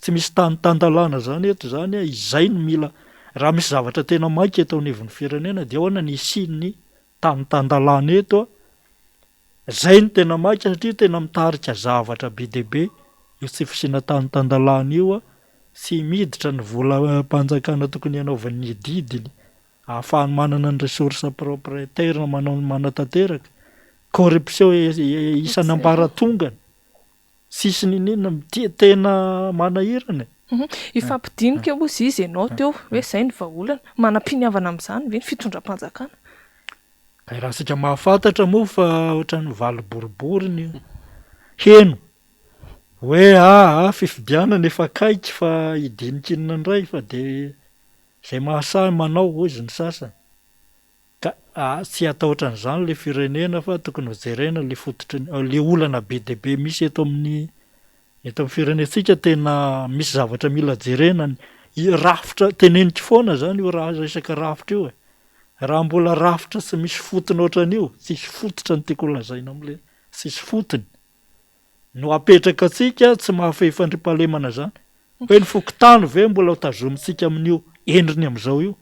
Tsy misy tany-tandalàna zany eto zany izay no mila raha misy zavatra tena maika eto anivon'ny firenena de ahoana ny isian'ny tany-tandalàna eto. Zay no tena maika satria tena mitarika zavatra be dia be io tsy fisiana tany-tandalàna io sy miditra ny vola mpanjakana tokony hanaovan'ny didiny ahafahany manana ny ressource propriétaire manatanteraka. Corruption isany ambaratongany sisiny inona tena manahirana. Ifampidinika ozy izy ianao teo hoe zay ny vahaolana manam-piniavana amin'izany ve ny fitondram-panjakana. Ka raha sika mahafantatra moa fa ohatran'ny valo boribory ny heno hoe fifidianana efa kaiky fa hidinika inona indray fa de zay mahasahy manao izy ny sasany. Ka tsy atao ohatran'izany le firenena fa tokony hojerena le fototry le olana be deaibe misy eto amin'ny firenentsika. Tena misy zavatra mila jerena, rafitra teneniko foana zany io raha resaka rafitra io. Raha mbola rafitra sy misy fotony ohatran'io, tsisy fototra ny tiako lazaina am'le tsisy fotony no apetraka atsika tsy mahafehy fandriampahalemana zany. Hoe ny fokotany ve mbola ho tazomintsika amin'io endriny am'izao io,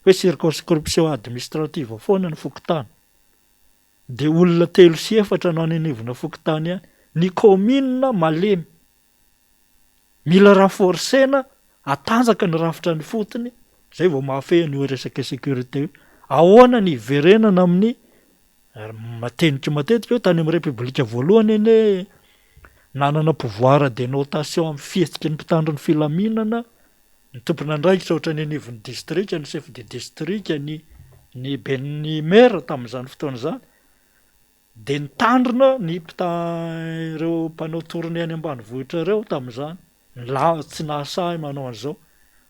hoe circonscription administrative foana ny fokotany. De olona 3 sy 4 no anenevina fokotany ihany. Ny commune malemy. Mila renforcena, atanjaka ny rafitra ny fotony, zay vao mahafehy ny resaka sécurité io. Ahoana ny iverenana amin'ny matenika matetika eo tany amin'ny république voalohany eny nanana pouvoir de notation amin'ny fihetsiky ny mpitandro ny filaminana, ny tompon'andraikitra ohatra ny anivon'ny district, ny chef de district, ny maire tamin'izany fotoana zany. De nitandrina ny ireo mpanao tournée any ambanivohitra ireo tamin'izany. Tsy nahasahy manao an'izao.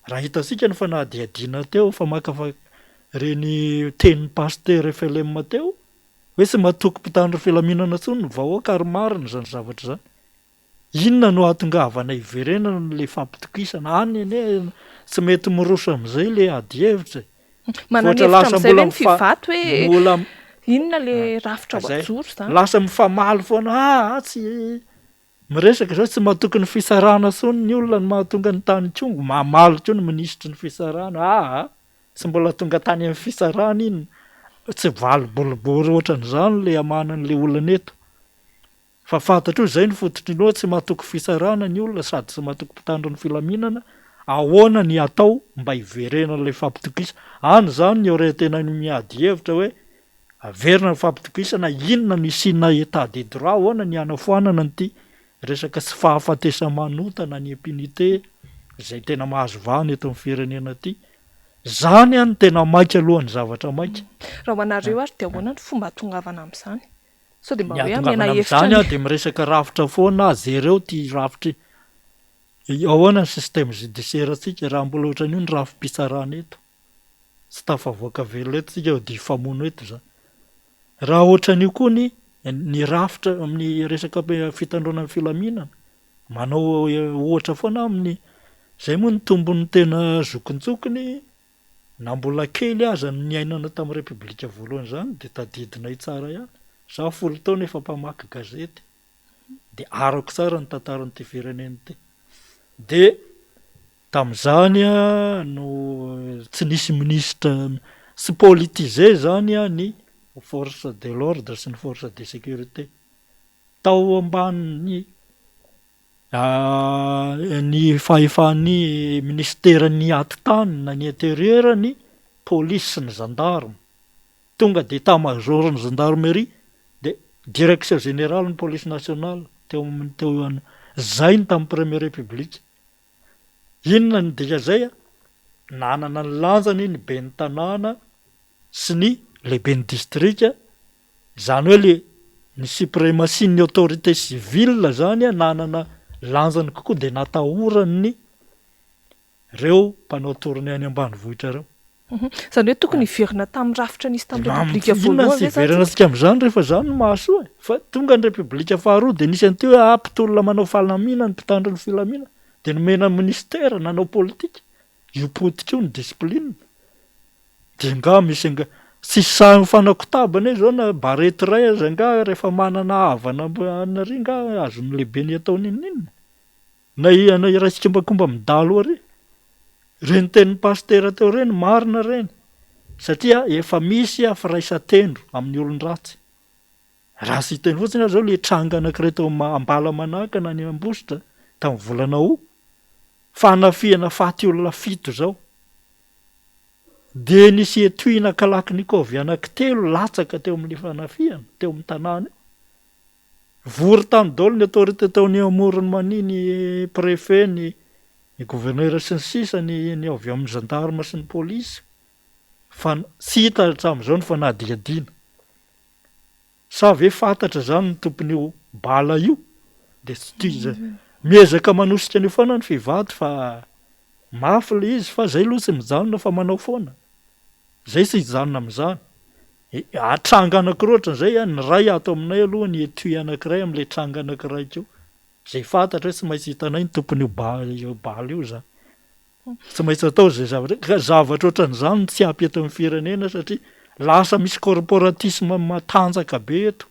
Raha hitasika ny fanadihadina teo fa makafa reny tenin'ny pasteur FLM teo, hoe tsy matoky mpitandro filaminana intsony ny vahoaka ary marina zany zavatra zany. Inona no ahatongavana iverenana le fampitokisana any ene tsy mety miroso am'izay le adihevitra. Mananevitra am'izay hoe ny fivato hoe inona le rafitra voajoro zany. Lasa mifamaly foana, tsy miresaka zao tsy mahatoky ny fisarana intsony ny olona ny mahatonga ny tany kongo, mamaly koa ny minisitry ny fisarana. Tsy mbola tonga tany amin'ny fisarana iny, tsy valy boribory ohatran'izany le amanan'le olona eto. Fa fantatra io zay ny fototry ny hoe tsy mahatoky fisarana ny olona sady tsy mahatoky mpitandro ny filaminana. Ahoana ny atao mba hiverenana le fampitokisana. Any zany ny aurait tena miady hevitra hoe averina ny fampitokisana, inona ny isina état de droit, ahoana ny anafoanana an'ity resaka tsy fahafatesamanotana ny impunité zay tena mahazo vahana eto amin'ny firenena aty. Zany any tena maika alohan'ny zavatra maika. Raha anareo ary de ahoana ny fomba hatongavana amin'izany? So de mba hoe Hatongavana amena amin'izany hevitra de miresaka rafitra foana, jereo ty rafitra. Ahoana ny système judiciaire atsika raha mbola ohatran'io ny rafim-pitsarana eto. Tsy tafavoaka velona eto tsika dia famono eto zany. Raha ohatran'io koa ny rafitra amin'ny resaka fitandrona ny filaminana, manao ohatra foana amin'ny zay moa ny tombony tena zokonjokony, na mbola kely aza ny ainana tamin'ny république voalohany zany de tadidinay tsara ihany. Za 10 taona efa mpamaky gazety de arako tsara ny tantaran'ity firenena ity. De tamin'izany no tsy nisy ministre sy politisé zany ny force de l'ordre sy ny force de sécurité. Tao ambanin'ny ny fahefan'ny ministeran'ny atitany na ny intérieur ny police sy ny gendarme. Tonga de état-major ny gendarmerie de direction générale ny police nationale teo zay ny tamin'ny première république. Inona ny dika zay? Nanana ny lanjany ny ben'ny tanàna sy ny lehibe ny district, zany hoe ny suprématie ny autorité civile zany nanana lanjany kokoa de natahorany reo mpanao tournée any ambanivohitra reo. Zany hoe tokony hiverina tamin'ny rafitra nisy tamin'ny république Inona voalohany sy ve zany? iverana antsika amin'izany rehefa zany no mahasoa. Fa tonga ny république faharoa de nisy an'ity hoe ampitolona manao fahalamina ny mpitandro ny filamina de nomena ministère nanao politika. Io politika io ny discipline. De nga misy sisy sahy mifanakotabana zao na barety ray aza nga rehefa manana havana anary nga azony lehibe ny ataony inona. Na raisika mbakomba midalo ary. Reny tenin'ny pasteur teo reny marina reny. Satria efa misy firaisan-tendro amin'ny olon-dratsy. Raha sy teny fotsiny zao le tranga anankiray teo Ambala Manakana ny Ambositra tamin'ny volana Août. Fanafiana faty olona 7 zao. De nisy etoina Kalaknikov anankitelo latsaka teo amin'ny fanafiana, teo amin'ny tanàna. Vory tany daholo ny autorité taony amorony maniny préfet ny gouverneur sy ny sisa ny avy amin'ny gendarme sy ny police. Tsy hita hatramin'izao ny fanadihadiana. Sa ve fantatra zany ny tompon'io bala io? De tsy miezaka manositra ny foana ny fivato fa mafy le izy fa zay loha tsy mijanona fa manao foana zay sy hijanona am'izany atranga anankiroa ohatran'izay ny ray ato aminay aloha ny etui anankiray am'le tranga anankiray keo zay fantatra hoe tsy maintsy hitanay ny tompony io baly io zany tsy maintsy atao zay zavatra ohatran'izany tsy ampy eto amin'ny firenena satria lasa misy corporatisme matanjaka be eto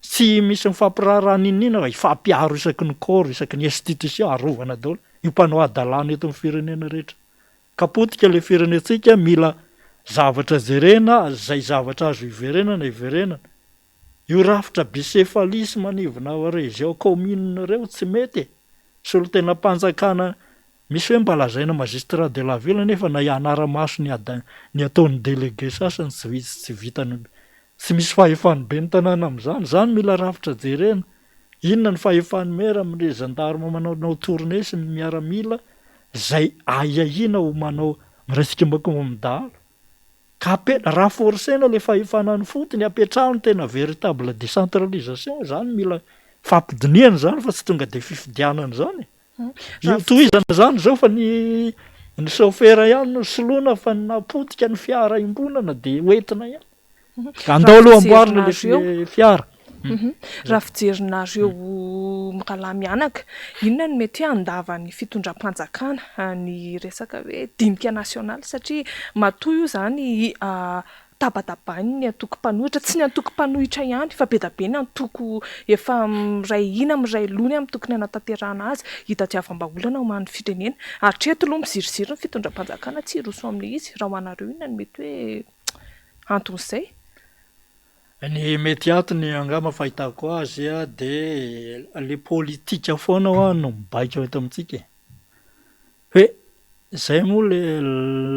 tsy misy mifampiraharaha ninina fa ifampiaro isaky ny corps isaky ny institution arovana daholo io mpanao adalàna eto amin'ny firenena rehetra kapotika le firenetsika mila zavatra jerena zay zavatra azo iverenana iverenana io rafitra bicéphalisme manivona région commune reo tsy mety sy olo tena mpanjakana misy hoe mba lazaina magistrat de la ville nefa na ianara-maso ny ataon'ny délégué sasany tsy vitany tsy misy fahefany be ny tanàna am'izany zany mila rafitra jerena inona ny fahefany mera amin'le gendarme manao tournée sy miaramila zay aiahina ho manao miresika mbakomba midahalo ka raha forcena le fahefanany fotony apetrahany tena véritable décentralisation zany mila fampidiniana zany fa tsy tonga de fifidianana zany tohizana zany zao fa ny chauffeur ihany no soloana fa napotika ny fiara imbonana de hoentina ihany andao aloha amboarina le fiara raha fijerinareo mirahala mianaka inona ny mety hoe andava ny fitondram-panjakana ny resaka hoe dinika nasionaly satria matoa io zany tabatabany ny antoko-panohitra tsy ny antoko-panohitra ihany fa be da be ny antoko efa miray ina miray lony amin'ny tokony anatanterahana azy hitatiavam-baolana homan'ny firenena hatreto aloha miziroziry ny fitondram-panjakana tsy roso amin'le izy raha ho anareo inona ny mety hoe anton'izay ny mety atony angama fahitako azy de le politika foana ho no mibaika eto amintsika hoe zay moa le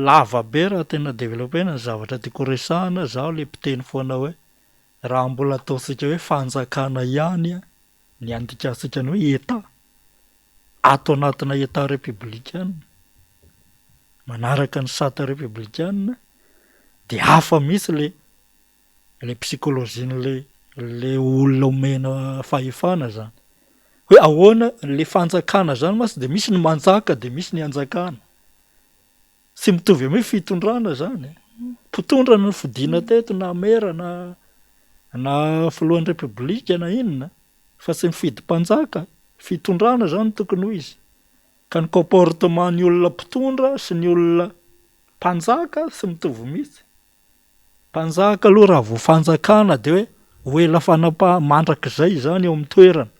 lava be raha tena développena ny zavatra tiako resahana zaho le mpiteny foana hoe raha mbola ataontsika hoe fanjakana ihany ny andikansika ny hoe état ato anatina état républicaine manaraka ny sata républicaine de hafa misy le psychologie le olona omena fahefana zany hoe ahoana le fanjakana zany masy de misy ny manjaka de misy ny anjakana tsy mitovy ame fitondrana zany mpitondrana ny fidina teto na mera na filohan'ny republika na inona fa tsy mifidy mpanjaka fitondrana zany tokony ho izy ka ny comportement ny olona mpitondra sy ny olona mpanjaka tsy mitovy mihitsy mpanjaka aloha raha vo fanjakana de hoe ela mandrak'izay zany eo amin'ny toerana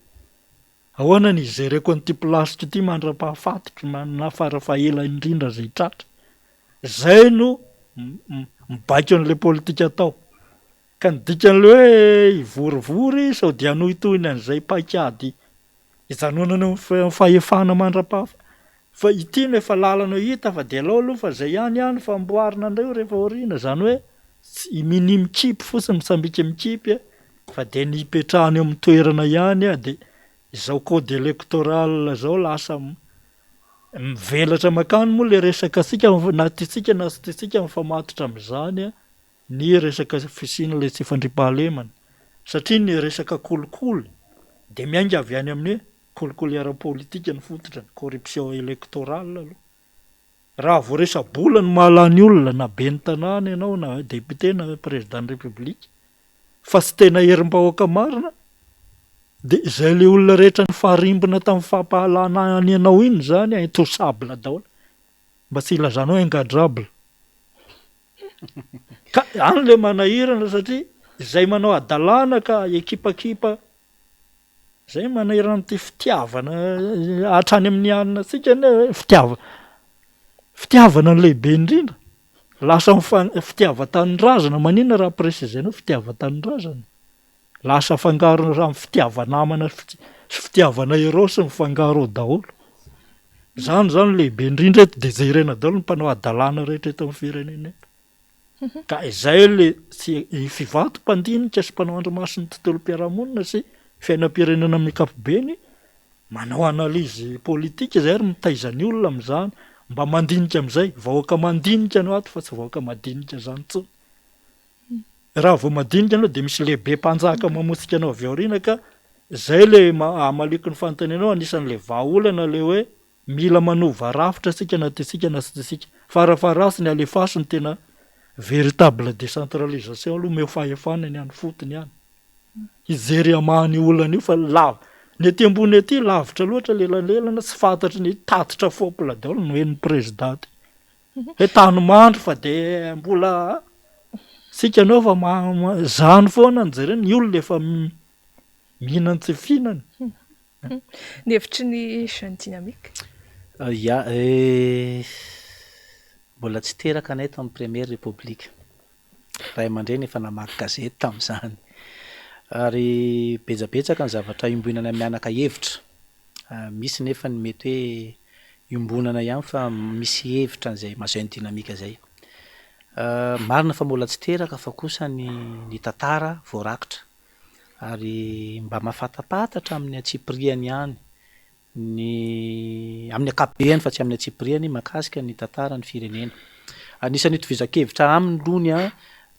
ahoana ny izereko an'ity plasiko ity mandra-pahafatiko na farafaela indrindra zay tratra zay no mibaiko an'le politika atao ka ny dikan'le hoe ivorivory sao de anohitohiny an'izay paikady ijanonana fahefana mandra-pahafa fa ity no efa lalana hita fa de alao aloha fa zay ihany famboarina andreo rehefa orina zany hoe tsy mini mikipy fotsiny misambika mikipy fa de ny ipetrahany eo amin'ny toerana ihany de izao code électoral zao lasa mivelatra makany moa le resaka asika na titsika na sy titsika mifamatotra am'izany ny resaka fisina le tsy fandripahalemana satria ny resaka kolikoly de miainga avy any amin'ny kolikoly ara-politika ny fototra ny corruption électorale aloha raha vo resa-bola ny mahalany olona na be ny tanàna ianao na député na président de république fa tsy tena herim-bahoaka marina de zay le olona rehetra ny faharimbona tamin'ny fampahalana any ianao iny zany intouchable daholo mba tsy ilazana hoe ingadrable ka any le manahirana satria zay manao adalàna ka ekipakipa zay manahirana ty fitiavana hatrany amin'ny anina atsika ne fitiavana ny lehibe indrindra lasa fitiava-tanindrazana manina raha précisena fitiava-tanindrazana lasa fangaro raha fitiavanamana sy fitiavana eros mifangaro daholo zany lehibe indrindra eto de zay irena daholo ny mpanao adalàna rehetra eto amin'ny firenena eto ka izay le tsy fivato mpandinika sy mpanao andromaso ny tontolo mpiarahamonina sy fiainam-pirenena amin'ny kapobeny manao analizy politika zay ary mitaizany olona am'izany mba mandinika am'izay vahoaka mandinika no ato fa tsy vahoaka madinika zany tsony raha vo madinika anao de misy lehibe mpanjaka mamotsika anao avy aoriana ka zay le amaliko ny fanontanianao anisan'le vahaolana le hoe mila manova rafitra sika na tesika na sitsika farafarasiny alefasiny tena véritable décentralisation aloha meo fahefanany any fotony any ijery amahany olana io fa lava ny aty ambony aty lavitra loatra lelanelana sy fantatry ny tatitra fopla daolo no hoe ny présidente hoe tany mandro fa de mbola sika anao fa zany foana ny jereny ny olona efa mihinany tsy fihinany. Ny hevitry ny jeune dynamique ya mbola tsy teraka anay tamin'ny première république ray aman-dreny efa namaky gazety tamin'izany ary betsabetsaka ny zavatra iombonana mianaka hevitra misy nefa ny mety hoe iombonana ihany fa misy hevitra an'izay majeune dynamique zay marina fa mbola tsy teraka fa kosa ny tantara voarakitra ary mba mafatapatatra amin'ny atsipriany ihany ny amin'ny akabeany fa tsy amin'ny atsipriany makasika ny tantara ny firenena anisan'ny itovizan-kevitra aminy lony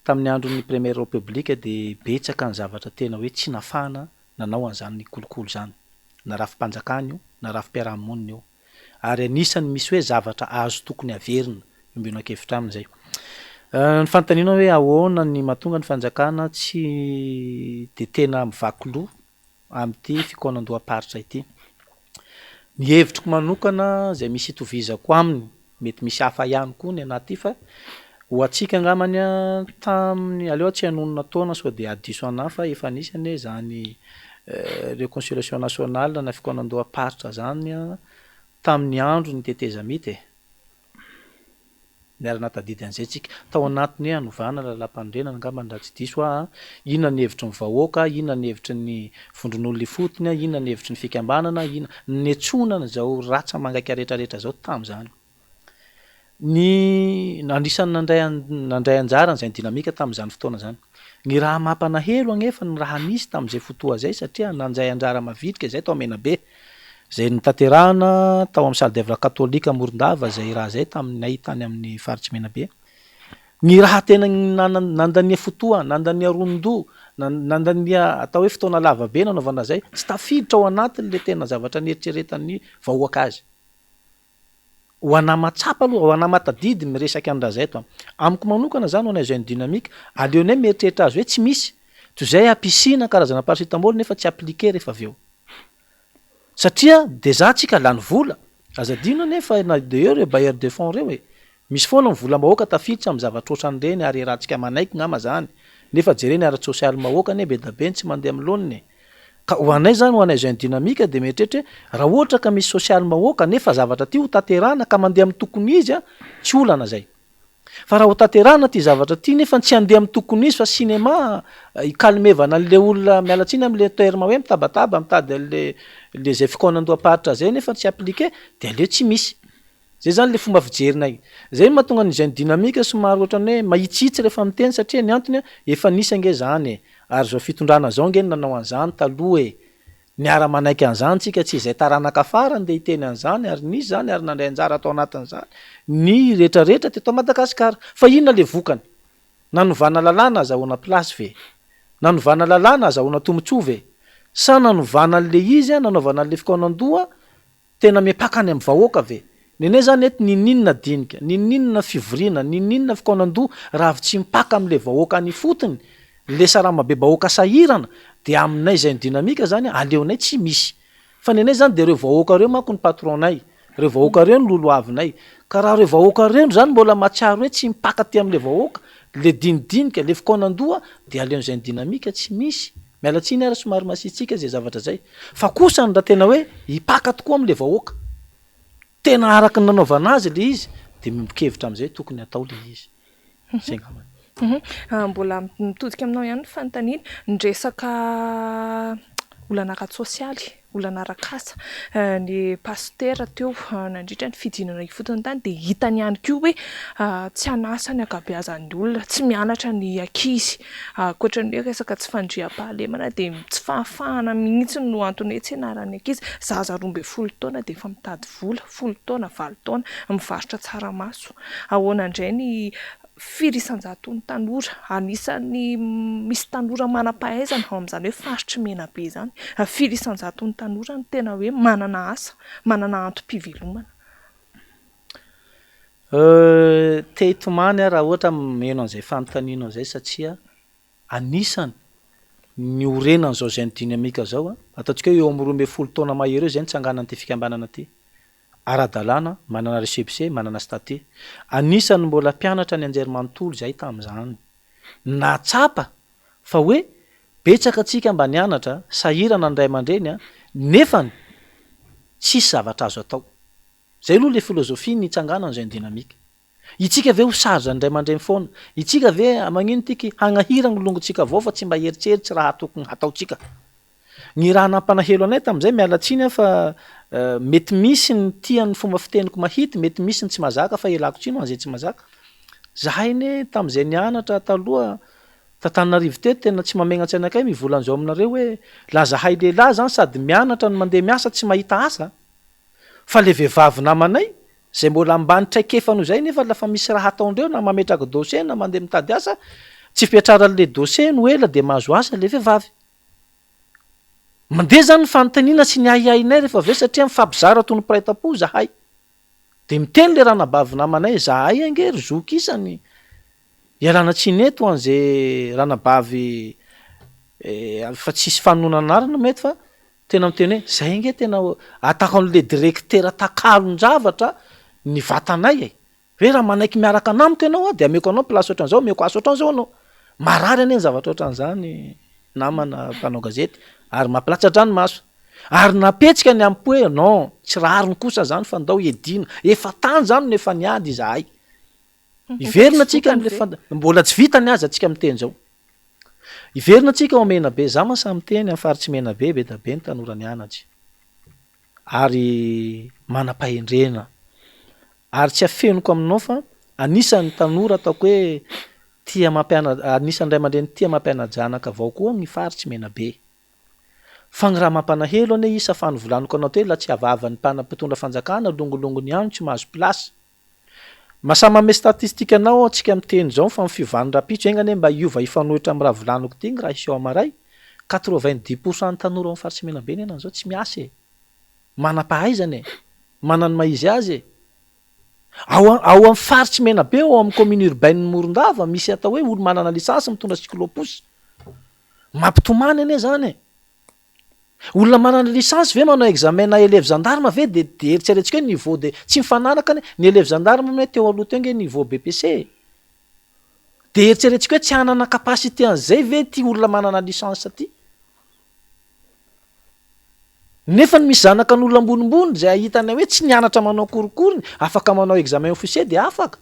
tamin'ny andron'ny première république de betsaka ny zavatra tena hoe tsy nafana nanao an'izany ny kolokolo zany na rafim-panjakana io na rafim-piarahamonina io ary anisany misy hoe zavatra azo tokony averina iombonana-kevitra amin'izay ny fanontaniana hoe ahoana ny mahatonga ny fanjakana tsy de tena mivaky loha amin'ity fikonan-doha-paritra ity ny hevitriko manokana zay misy itovizako aminy mety misy hafa ihany koa ny anaty fa ho atsika angamany tamin'ny aleo tsy hanonona taona sao de adiso anahy fa efa anisany hoe zany réconciliation nationale na fikonan-doha-paritra zany tamin'ny andro ny teteza mity niarana tadidy an'izay tsika tao anatiny hoe hanovana lalam-pandrenana angambany raha tsy diso inona ny hevitry ny vahoaka inona ny hevitry ny vondron'olona fotony inona ny hevitry ny fikambanana ny etsonana zao ratsa mangaika rehetrarehetra zao tam'izany ny anisany nandray anjara zay dynamika tam'izany fotoana zany ny raha mampanahelo agnefa ny raha nisy tam'izay fotoa zay satria nanjay anjara mavitrika zay tao Menabe zay nitanterahana tao amin'ny salle d'œuvre katolika Morondava zay raha zay taminay tany amin'ny faritsy Menabe ny raha tena nandania fotoa nandania rondo nandania atao hoe fotoana lavabe nanaovana zay tsy tafiditra ao anatiny le tena zavatra nieritreretan'ny vahoaka azy ho anamatsapa aloha ho anamatadidy miresaka an'raha zay to amiko manokana zany ho anay jeune dynamique aleonay mieritreritra azy hoe tsy misy toy zay ampisina karazana paracetamol nefa tsy appliquer rehefa avy eo satria deja tsika lany vola azadino nefa na d'ailleurs bailleur de fonds reo misy foana ny volam-bahoaka tafiditra amin'ny zavatra ohatran'ireny ary rahantsika manaiky ngama zany nefa jereny ara social mahoaka ne be da be tsy mandeha amin'ny laoniny ka ho anay zany ho anay jeune dynamique de mieritreritra raha ohatra ka misy social mahoaka nefa zavatra ty ho tanterahana ka mandeha amin'ny tokony izy tsy olana zay fa raha ho tanterahana ty zavatra ty nefa tsy andeha amin'ny tokony izy fa cinéma ikalmevana an'le olona mialatsiny am'le terme hoe mitabataba mitady le zay fikonan-doha-paritra zay nefa tsy appliquer de aleo tsy misy zay zany le fomba fijerinay zay mahatonga ny jeune dynamique somary ohatrany hoe mahitsitsy rehefa miteny satria ny antony efa nisy ange zany ary zao fitondrana zao nge nanao an'izany taloha niara manaiky an'izany tsika tsy izay taranaka farany de hiteny an'izany ary nisy zany ary nandray anjara atao anatin'izany ny rehetrarehetra teto Madagasikara fa inona le vokany nanovana lalàna azahoana plasy ve nanovana lalàna azahoana tombontsoa ve sa nanovana an'le izy nanaovana an'le fikonan-doha tena mipakany amin'ny vahoaka ve nenay zany ety nininona dinika nininona fivoriana nininona fikonan-doha raha avy tsy mipaka am'le vahoaka any fotony le saramabe bahoaka sahirana de aminay zay ny dynamika zany aleonay tsy misy fa nenay zany de reo vahoaka reo manko ny patronay reo vahoaka reo ny lolo avinay ka raha reo vahoaka reo zany mbola matsiaro hoe tsy mipaka ty am'le vahoaka le dinidinika le fikonan-doha de aleon'izay ny dynamika tsy misy mialatsiny ara somary masitsika zay zavatra zay fa kosa ny raha tena hoe hipaka tokoa am'le vahoaka tena araky ny nanaovana azy le izy de mibokevitra am'izay tokony atao le izy zay ngamba mbola mitodika aminao ihany fanontaniana ny resaka olan'aratsy sosialy olan'arak'asa ny pasteur teo nandritra ny fidinana ifotony tany de hitany ihany koa hoe tsy anasa ny ankabeazan'ny olona tsy mianatra ny ankizy ankoatran'ny hoe resaka tsy fandriam-pahalemana de tsy fahafahana mihitsy no antony hoe tsy ianaran'ny ankizy zaza 12 taona de efa mitady vola 10 taona 20 taona mivarotra tsaramaso ahoana indray ny firisan-jato ny tanora, anisany misy tanora manam-pahaizana ao amin'izany hoe faritry mena be zany. Firisan-jato ny tanora ny tena hoe manana asa, manana antom-pivelomana. Te hitomany raha ohatra meno an'izay fanontaniana izay satria anisany ny orenan'izao zay ny dinamika zao ataontsika hoe eo amin'ny 12 taona mahery eo zay nitsanganana ty fikambanana ty. Ara-dalàna, manana récépissé, manana statut. Anisany mbola mpianatra ny anjerimanontolo zay tamin'izany. Natsapa fa hoe betsaka atsika mba nianatra, sahirana ny ray aman-dreny nefany tsisy zavatra azo atao. Zay aloha le filôzofia nitsanganana zay ny dinamika. Itsika ve ho sarja ny ray aman-dreny foana? Itsika ve magnino tiky hagnahira ny longontsika avao fa tsy mba eritseritsy raha tokony hataotsika? Ny raha nampanahelo anay tamin'izay mialatsiny fa mety misy ny tian'ny fomba fiteniko mahity, mety misy ny tsy mazaka fa elako tsino an'izay tsy mazaka. Zahay ne tamin'izay nianatra taloha Tananarivo teto tena tsy mamegnatsy anakay mivolan'izao aminareo hoe la zahay lehilahy zany sady mianatra no mandeha miasa tsy mahita asa. Fa le vehivavy namanay zay mbola ambany traikefano zay nefa lafa misy raha ataondreo na mametraka dossier na mandeha mitady asa, tsy fipetraran'le dossier no ela de mahazo asa le vehivavy. Mandeha zany ny fanontaniana sy ny ahiahinay rehefa aveo satria mifampizara tony piraitam-po zahay. De miteny le ranabavy namanay zahay angery zoky isany. Ialana tsiny eto an'izay ranabavy fa tsisy fanonana anarana mety fa tena miteny hoe zay nge tena atako an'le direktera takalon-javatra ny vatanay hoe raha manaiky miaraka anamiko ianao de ameko anao plasy ohatran'izao, ameko asa ohatran'izao anao. Marary ane ny zavatra ohatran'izany namana mpanao gazety ary mampilatsa dranomaso. Ary napetsika ny ampy hoe non, tsy rariny kosa zany fa ndao edina. Efa tany zany no efa niady zahay. Iverina atsika mbola tsy vita ny azy atsika miteny zao. Iverina atsika ao Menabe, za masa miteny amin'ny faritsy Menabe be da be ny tanora nianatry. Ary manam-pahendrena. Ary tsy afenoko aminao fa anisan'ny tanora ataoko hoe tia anisan'ny ray aman-dreny tia mampiana-janaka avao koa ny faritsy Menabe. Fa ny raha mampanahelo ane isa fanovolaniko anao teo la tsy avavan'ny mpitondra fanjakana longolongony ihany tsy mahazo plasy. Masamame statistika anao atsika miteny zao fa mifivany rapitso engane mba iova ifanohitra amin'ny raha volaniko ty raha iseho amaray 90% ny tanora amin'ny faritsy Menabe nena zao tsy miasa e. Manam-pahaizana e, manany maizy azy e. Ao amin'ny faritsy Menabe ao amin'ny commune urbaine Morondava misy atao hoe olo manana lisansy mitondra cyclopus. Mampitomany ane zany e. Olona manana lisansy ve manao examen na élève gendarme ve de eritseretsika hoe niveau de tsy mifanaraka ny élève gendarme me teo aloha teo nge niveau BPC. De eritseretsika hoe tsy hanana capacité an'izay ve ty olona manana lisansy ty. Nefa ny misy zanaka n'olona ambonimbony zay ahitana hoe tsy nianatra manao korokorony, afaka manao examen officier de afaka.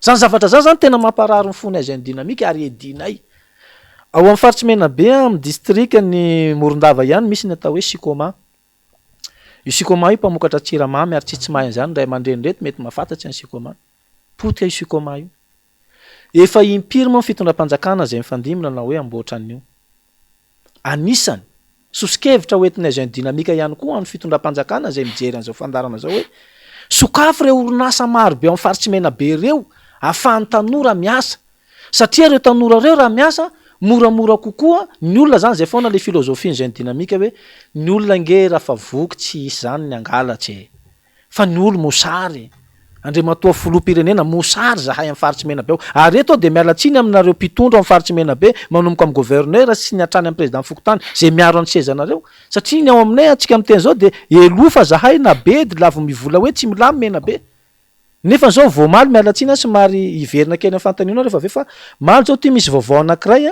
Zany zavatra zany tena mamparary ny fony azy ny dinamika ary edinay. Ao amin'ny faritsy Menabe amin'ny district ny Morondava ihany misy ny atao hoe Sikoma. Io Sikoma io mpamokatra siramamy ary tsitsimahy zany ray aman-dreny reto mety mahafantatsy ny Sikoma. Potika io Sikoma io. Efa impiry moa ny fitondram-panjakana zay mifandimina na hoe amboatra an'io. Anisany sosikevitra hoentinay zay ny dinamika ihany koa amin'ny fitondram-panjakana zay mijery an'izao fandarana zao hoe sokafo reo orinasa maro be amin'ny faritsy Menabe reo ahafahan'ny tanora miasa. Satria reo tanora reo raha miasa moramora kokoa ny olona zany zay foana le filôzofia zay ny dinamika hoe ny olona nge raha fa voky tsy isy zany ny angalatry e. Fa ny olo mosary Andriamatoa filoham-pirenena mosary zahay amin'ny faritsy Menabe. Ary eto de mialatsiny aminareo mpitondra amin'ny faritsy Menabe manomboka amin'ny gouverneur sy ny hatrany amin'ny président Fokotany zay miaro any sezanareo satria ny ao aminay atsika miteny zao de elofa zahay na be de lavo mivola hoe tsy milamy Menabe. Nefa zao vao maly mialatsiny somary iverina kely amin'ny fanontaniana rehefa ave fa maly zao ty misy vaovao anankiray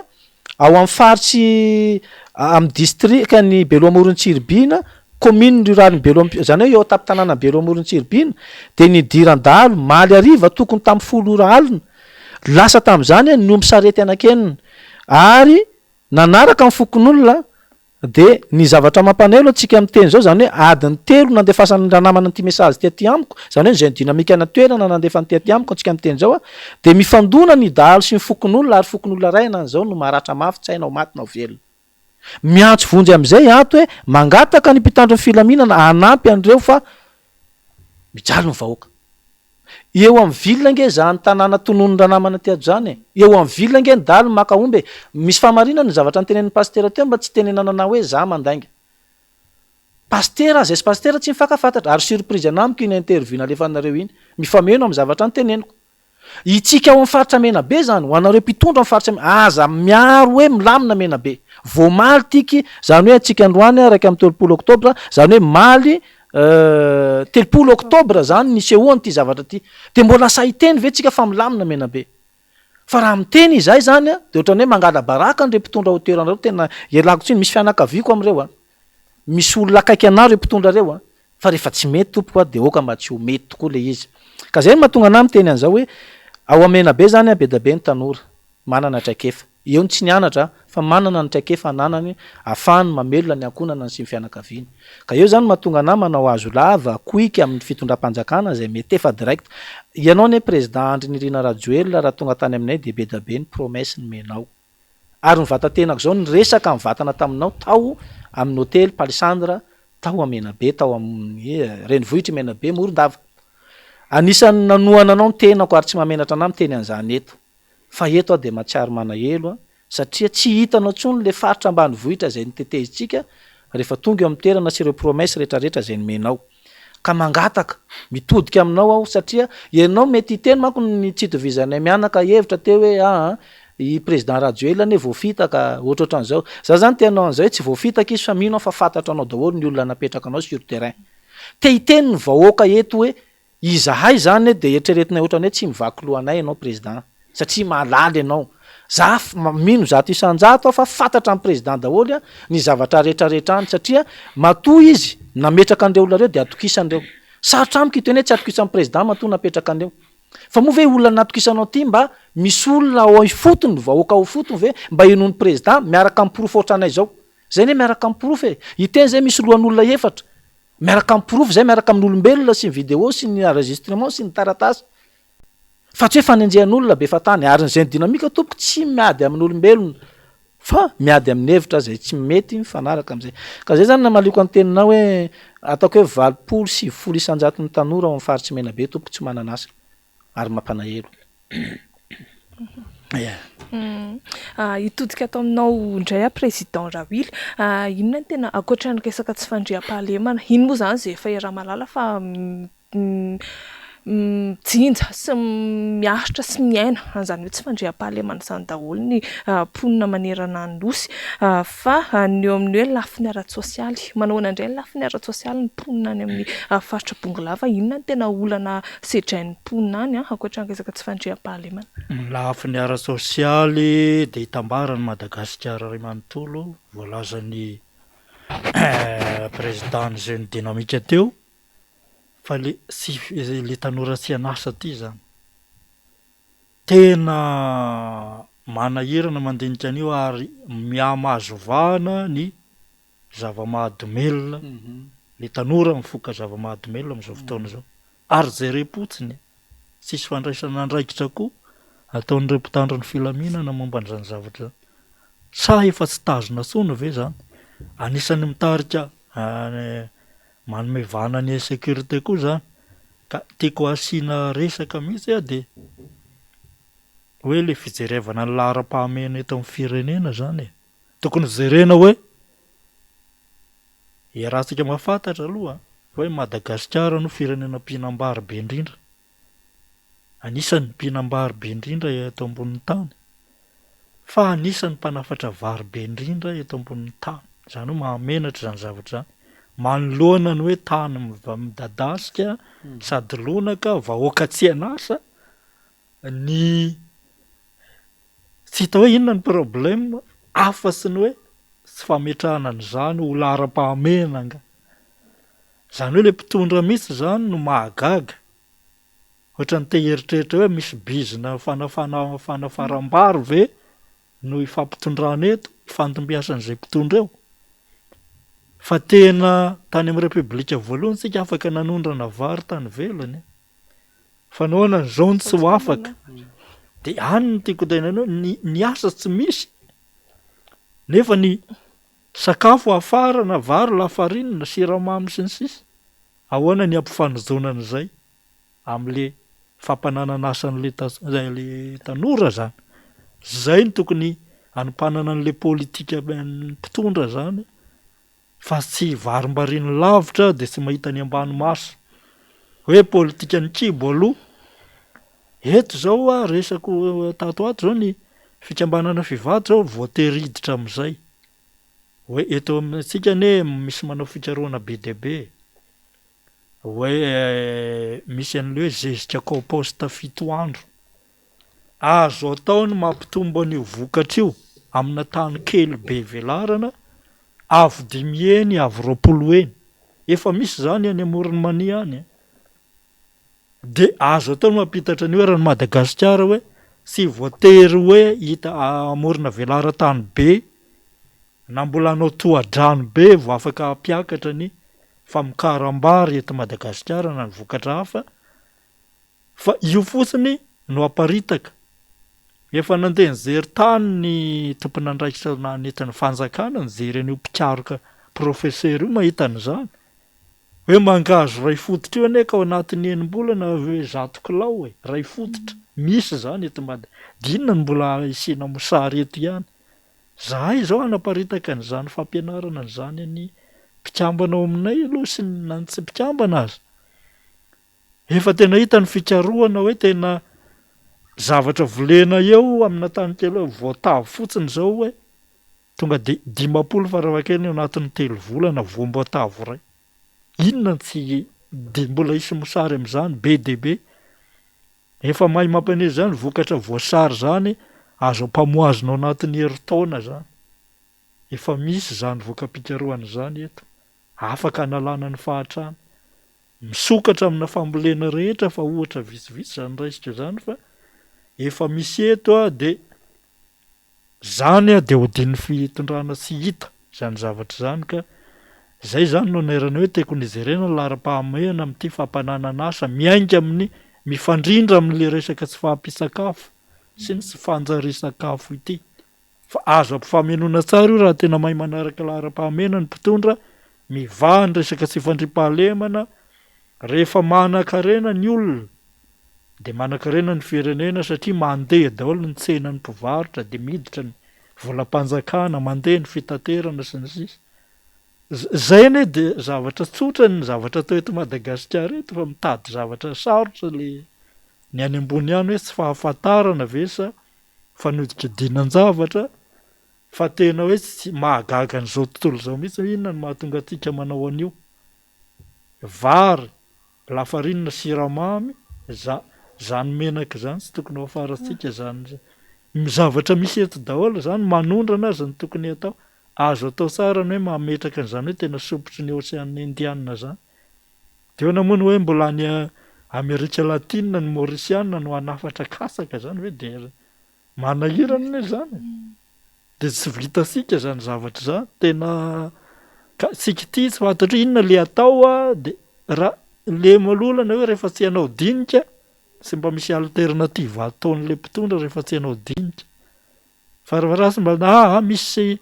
ao amin'ny faritsy amin'ny district ny Beloamorony-Tsiribina, commune rurale Beloamorony, zany hoe eo tapin-tanàna Beloamorony-Tsiribina de nidiran-dalo maly ariva tokony tamin'ny 10 ora alina. Lasa tamin'izany nomby sarety anakenina ary nanaraka amin'ny fokon'olona de ny zavatra mampanelo atsika miteny zao zany hoe adiny 3 nandefasany ranamana an'ity message ty amiko, zany hoe zay dinamika na toerana nandefa ty amiko atsika miteny zao de mifandona ny dahalo sy ny fokon'olona ary fokon'olona ray nan'izao no maratra mafy tsy hainao maty nao velona. Miantso vonjy am'izay ato hoe mangataka ny mpitandro ny filaminana anampy andreo fa mijaly ny vahoaka. eo amin'ny vilona nge zany tanàna tononondra namana tiajo zany eo amin'ny vilona nge ndalo makahombe misy famarinana ny zavatra nytenen'ny pastera teo mba tsy tenenana hoe za mandainga pastera zay sy pastera tsy mifankafantatra ary surprise anamiko iny interviewna alefanareo iny mifameno amin'ny zavatra nyteneniko itsika ao amin'ny faritra mena be zany ho anareo mpitondra amin'ny faritra aza miaro hoe milamina mena be voamaly tiky zany hoe atsika androany raiky amin'ny 30 oktobra zany hoe maly 30 oktobra zany nisy ehoany ty zavatra ty de mbola sahiteny ve tsika fa milamina mena be fa raha miteny izay zany de ohatrany hoe mangala baraka nre mpitondra hoteranareo tena elako tsiny misy fianakaviako amreo misy olona akaiky anareo mpitondra reo fa rehefa tsy mety tompoko de oka mba tsy ho mety tokoa le izy ka zay mahatonga ana miteny an'izao hoe ao amena be zany be da be ny tanora manana traikefa eo ny tsy nianatra fa manana ny traikefa ananany afahany mamelona ny ankonana ny sy ny fianakaviany ka eo zany mahatonga ana manao azo lava koiky amin'ny fitondram-panjakana zay mety efa direct ianao ne président Andry Nirina Rajoelina raha tonga tany aminay de be da be ny promesse ny menao ary ny vatatenako zao ny resaka mivatana taminao tao amin'ny hôtely Palisandra tao amena be tao amin'ny renivohitra mena be Morondava anisany nanoana anao ny tenako ary tsy mamenatra anao miteny an'izany eto fa eto de matsiary manahelo satria tsy hitanao tsony le faritra ambanivohitra zay nitetezitsika rehefa tonga eo amin'ny toerana sy ireo promesse rehetrarehetra zay nomenao ka mangataka mitodika aminao aho satria ianao mety hiteny manko ny tsy itovizanay mianaka hevitra teo hoe i président Rajoelina ne voafitaka ohatrohatran'izao za zany tenao an'izay tsy voafitaka izy fa mino fa fantatra anao daholo ny olona napetraka anao sur terrain te hiteny ny vahoaka eto hoe izahay zany de eritreretinay ohatrany hoe tsy mivaky lohanay ianao président satria mahalala ianao za mino zato isan-jato aho fa fantatra amin'ny président daholo ny zavatra rehetrarehetra any satria matoa izy nametraka andreo olona reo de atokisan'ireo sarotra amiko iteny hoe tsy atokisan'ny président matoa napetraka andreo fa moa ve olona natokisanao ty mba misy olona ao fotony vahoaka ao fotony ve mba inony président miaraka amin'ny profo ohatranay zao zay ne miaraka amin'ny profo iteny zay misy lohan'olona efatra miaraka amin'ny profo zay miaraka amin'ny olombelona sy ny vidéo sy ny enregistrement sy ny taratasy fa tsy hoe fanenjehan'olona be fatany ary nyzay ny dinamika tompoko tsy miady amin'ny olombelona fa miady amin'ny hevitra zay tsy mety mifanaraka am'izay ka zay zany namaliko antenina hoe ataoko hoe 20 isan-jato ny tanora ao amin'ny faritsy mena be tompo tsy manana asa ary mampanahelo hitodika atao aminao indray président Ravily inona ny tena akoatra ny resaka tsy fandriam-pahalemana iny moa zany zay efa era malala fa jinja sy miaritra sy miaina an'izany hoe tsy fandriam-pahalemana zany daholo ny mponina manerana ny nosy fa ny eo amin'ny hoe lafiny ara-tsosialy manahoana indray ny lafiny ara-tsosialy ny mponina any amin'ny faritra Bongolava inona ny tena olana sedrain'ny mponina any akoatra ny resaka tsy fandriam-pahalemana lafiny ara-tsosialy de hitambarany Madagasikara ray manontolo voalazany président zay ny dinamika teo fa le tanora sy anasa ty zany tena manahirana mandinika an'io ary mihamazovana ny zava-mahadomelona le tanora mifoka zava-mahadomelona am'izao fotoana zao ary jerim-potsiny sisy fandraisana andraikitra koa ataon'ireo mpitandro ny filaminana momba n'izany zavatra sa efa tsy tazona tsony ve zany anisan'ny mitarika manome vana ny sécurité koa zany ka tiako asiana resaka mihitsy de hoe le fijerevana ny lahara-pahamena eto amin'ny firenena zany tokony jerena hoe iarahantsika mahafantatra aloha hoe Madagasikara no firenena mpinambary be indrindra anisan'ny mpinambary be indrindra eto ambonin'ny tany fa anisan'ny mpanafatra vary be indrindra eto ambonin'ny tany zany hoe mahamenatra zany zavatra manoloana ny hoe tany midadasika sady lonaka vahoaka tsy anasa ny tsy hita hoe inona ny problème afa sy ny hoe tsy fametrahana n'izany ho lahara-pahamena zany hoe le mpitondra mihitsy zany no mahagaga ohatra ny te heritreritra hoe misy bizina fanafaram-bary ve no ifampitondrana eto ifantombiasan'izay mpitondra eo fa tena tany amin'ny repoblika voalohany tsika afaka nanondrana vary tany velany fa nahoana n'izao tsy ho afaka de any ny tiako tenanao ny asa tsy misy nefa ny sakafo afara na vary lafarinina na siramamy sy ny sisa ahoana ny ampifanozonana izay amin'le fampanananasa an'le le tanora zany. Zay ny tokony anompanana an'le politika mpitondra zany, fa tsy varimbariny lavitra de tsy mahita ny ambany maso. Hoe politika ny kibo aloha. Eto zao a resako tato ato zao ny fikambanana fivady zao voateriditra am'izay. Hoe eto amintsika ne misy manao fikarohana be dia be. Hoe misy an'le hoe zezika composta 7 andro. Azo atao ny mampitombo an'io vokatra io amina tany kely be velarana, avo 5 eny, avo 20 eny. Efa misy zany any Morony Mania any. De azo atao ny mampitatra ny hoe raha ny Madagasikara hoe tsy voatery hoe hita amorona velaran-tany be na mbola hanao tohadrano be vao afaka hampiakatra ny famokaram-bary eto Madagasikara na ny vokatra hafa, fa io fotsiny no aparitaka. Efa nandeha nijery tany ny tompon'andraikitra nentin'ny fanjakana nijery an'io mpikaroka profesera io mahita an'izany. Hoe mangazo ray fototra io ane ka ao anatin'ny enim-bolana hoe 100 kilao ray fototra. Misy zany eto dinona ny mbola isina mosary eto ihany. Zahay zao anaparitaka an'izany fampianarana an'izany ny mpikambana ao aminay aloha sy na tsy mpikambana azy. Efa tena hita ny fikarohana hoe tena zavatra volena eo amina tany kely voatavo fotsiny zao hoe tonga de 50 faravakely ao anatin'ny 3 volana voamboatavo ray. Inona tsy de mbola isy mosary am'izany be dia be. Efa mahay mampanety zany vokatra voasary zany azo ampamoazina ao anatin'ny herintaona zany. Efa misy zany vokam-pikarohana zany eto. Afaka analana ny fahatrana. Misokatra amina fambolena rehetra fa ohatra vitsivitsy zany raisitra zany fa efa misy eto de zany de hodin'ny fitondrana tsy hita zany zavatra zany ka zay zany no nerana hoe teko nijerena ny laharam-pahamehana amin'ity fampananan'asa miainga amin'ny mifandrindra amin'le resaka tsy fahampisakafo sy ny tsy fanjari-sakafo ity. Fa azo ampifamenoana tsara io raha tena mahay manaraka laharam-pahamehana ny mpitondra, mivaha ny resaka tsy fandriam-pahalemana, rehefa manan-karena ny olona de manan-karena ny firenena satria mandeha daholo ny tsenan'ny mpivarotra de miditra ny volam-panjakana, mandeha ny fitaterana sy ny sisa. Zay ane de zavatra tsotra ny zavatra atao eto Madagasikara eto fa mitady zavatra sarotra le ny any ambony any hoe tsy fahafantarana ve sa fanodika dinan-javatra fa tena hoe tsy mahagaga an'izao tontolo zao mihitsy inona ny mahatonga antsika manao an'io. Vary, lafarinina, siramamy, zany menaka zany tsy tokony ho afarantsika zany. Zavatra misy eto daholo zany manondrana azy ny tokony atao. Azo atao tsara ny hoe mametraka an'izany hoe tena sopotry ny Oceana Indiana zany. Teo namoa hoe mbola any Amerika Latina ny Mauritiana no hanafatra kasaka zany hoe de manahirana ne zany. De tsy vitasika zany zavatra zany. Tena ka sika ity tsy fantatra inona le atao de raha le malolana hoe rehefa tsy hanao dinika sy mba misy alternative ataon'le mpitondra rehefa tsy hanao dinika. Fa raha rasy mba misy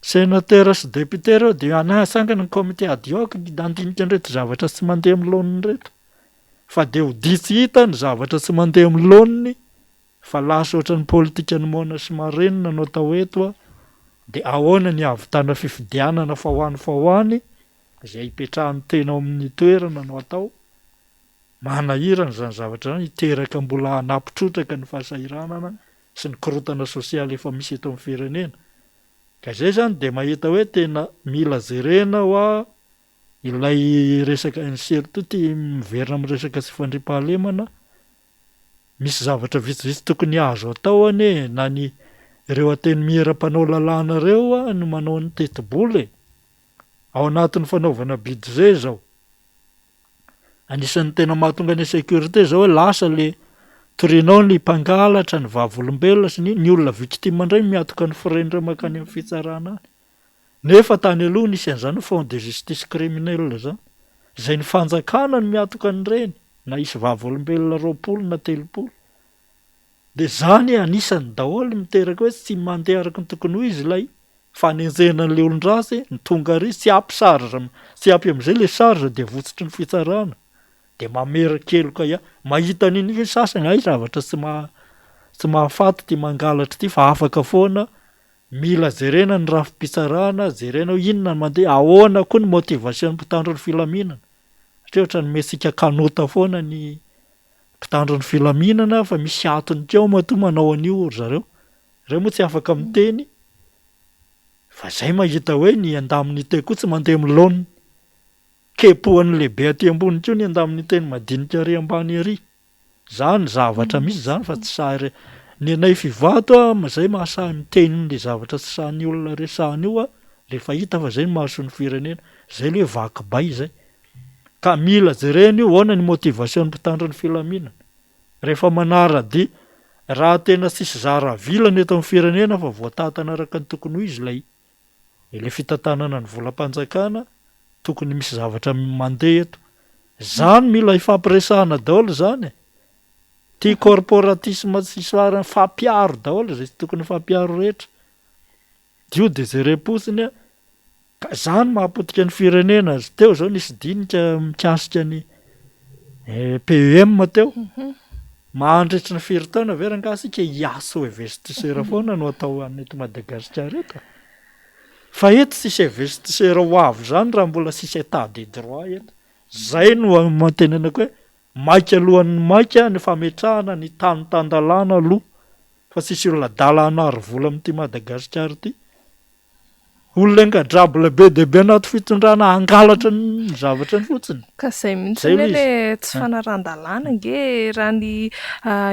sénateur sy député reo de anasangana ny comité ad hoc andinika an'ireto zavatra tsy mandeha amin'ny laoniny reto. Fa de ho disy hita ny zavatra tsy mandeha amin'ny laoniny fa lasa ohatran'ny politika ny Mona sy Marenina no atao eto de ahoana ny ahavitana fifidianana fa ho any izay hipetrahany tena ao amin'ny toerana no atao. Manahirana zany zavatra zany hiteraka mbola hanapitrotraka ny fahasahiranana sy ny korotana sosialy efa misy eto amin'ny firenena. Ka zay zany de mahita hoe tena mila jerena hoa ilay resaka surtout ty miverina amin'ny resaka tsy fandriam-pahalemana. Misy zavatra vitsivitsy tokony azo atao ane na ny ireo ateny mihera-panao lalàna reo no manao ny teti-bola ao anatin'ny fanaovana budget zao. Anisan'ny tena mahatonga ny sécurité zao hoe lasa le torinao ny mpangalatra, ny vavolombelona sy ny olona victime indray miatoka ny freindreo makany amin'ny fitsarana any. Nefa tany aloha nisy an'izany fond de justice criminelle zany. Zay ny fanjakana ny miatoka an'ireny na isy vavolombelona 20 na 30. De zany anisany daholo miteraka hoe tsy mandeha araka ny tokony ho izy ilay fanenjena an'le olon-drasy ny tonga ry tsy ampy sarge, tsy ampy amin'izay le sarge de votsotry ny fitsarana. de mamerakelo ia mahita n'iny sasany ay zavatra tsy mahafaty ty mangalatra ty fa afaka foana mila jerena ny rafi-pitsarana jerena inona mandeha ahoana koa ny motivation mpitandro ny filaminana satria ohatra ny mesika kanota foana ny mpitandro ny filaminana fa misy atony keo matoa manao an'io zareo moa tsy afaka miteny fa zay mahita hoe ny andamin'ny te koa tsy mandeha milona kepohan'ny lehibe aty ambony keo ny andamin'ny teny madinika ary ambany ary zany zavatra misy zany fa tsy sary ny anay fivato zay mahasahy miteny le zavatra tsy sahany olona resahany io rehefa hita fa zay ny mahaso ny firenena zay le vakibay zay ka mila jereny io ahoana ny motivation mpitandro ny filaminana rehefa manarady raha tena tsisy zara vilany eto amin'ny firenena fa voatatana araka ny tokony ho izy le fitantanana ny volam-panjakana tokony misy zavatra mandeha eto zany mila ifampiresahana daholo zany ty corporatisme tsy sarany fampiaro daholo zay tsy tokony fampiaro rehetra dio de jerem-posiny ka zany mahapotika ny firenena teo zao nisy dinika mikasika ny PEM teo mahandritra ny firy-taona verangasika iaso investisseur foana no atao an'eto Madagasikara eto fa eto sisy investisseur ho avy zany raha mbola sisy état de droit eto zay no mantenenako hoe maika alohan'ny maika ny fametrahana ny tany-tandalana aloha fa sisy olona dalana ary vola amin'ity Madagasikara ty olona engadrabla be deabe anaty fitondrana angalatra ny zavatra ny fotsiny ka zay mihitsy le tsy fanaran-dalàna nge raha ny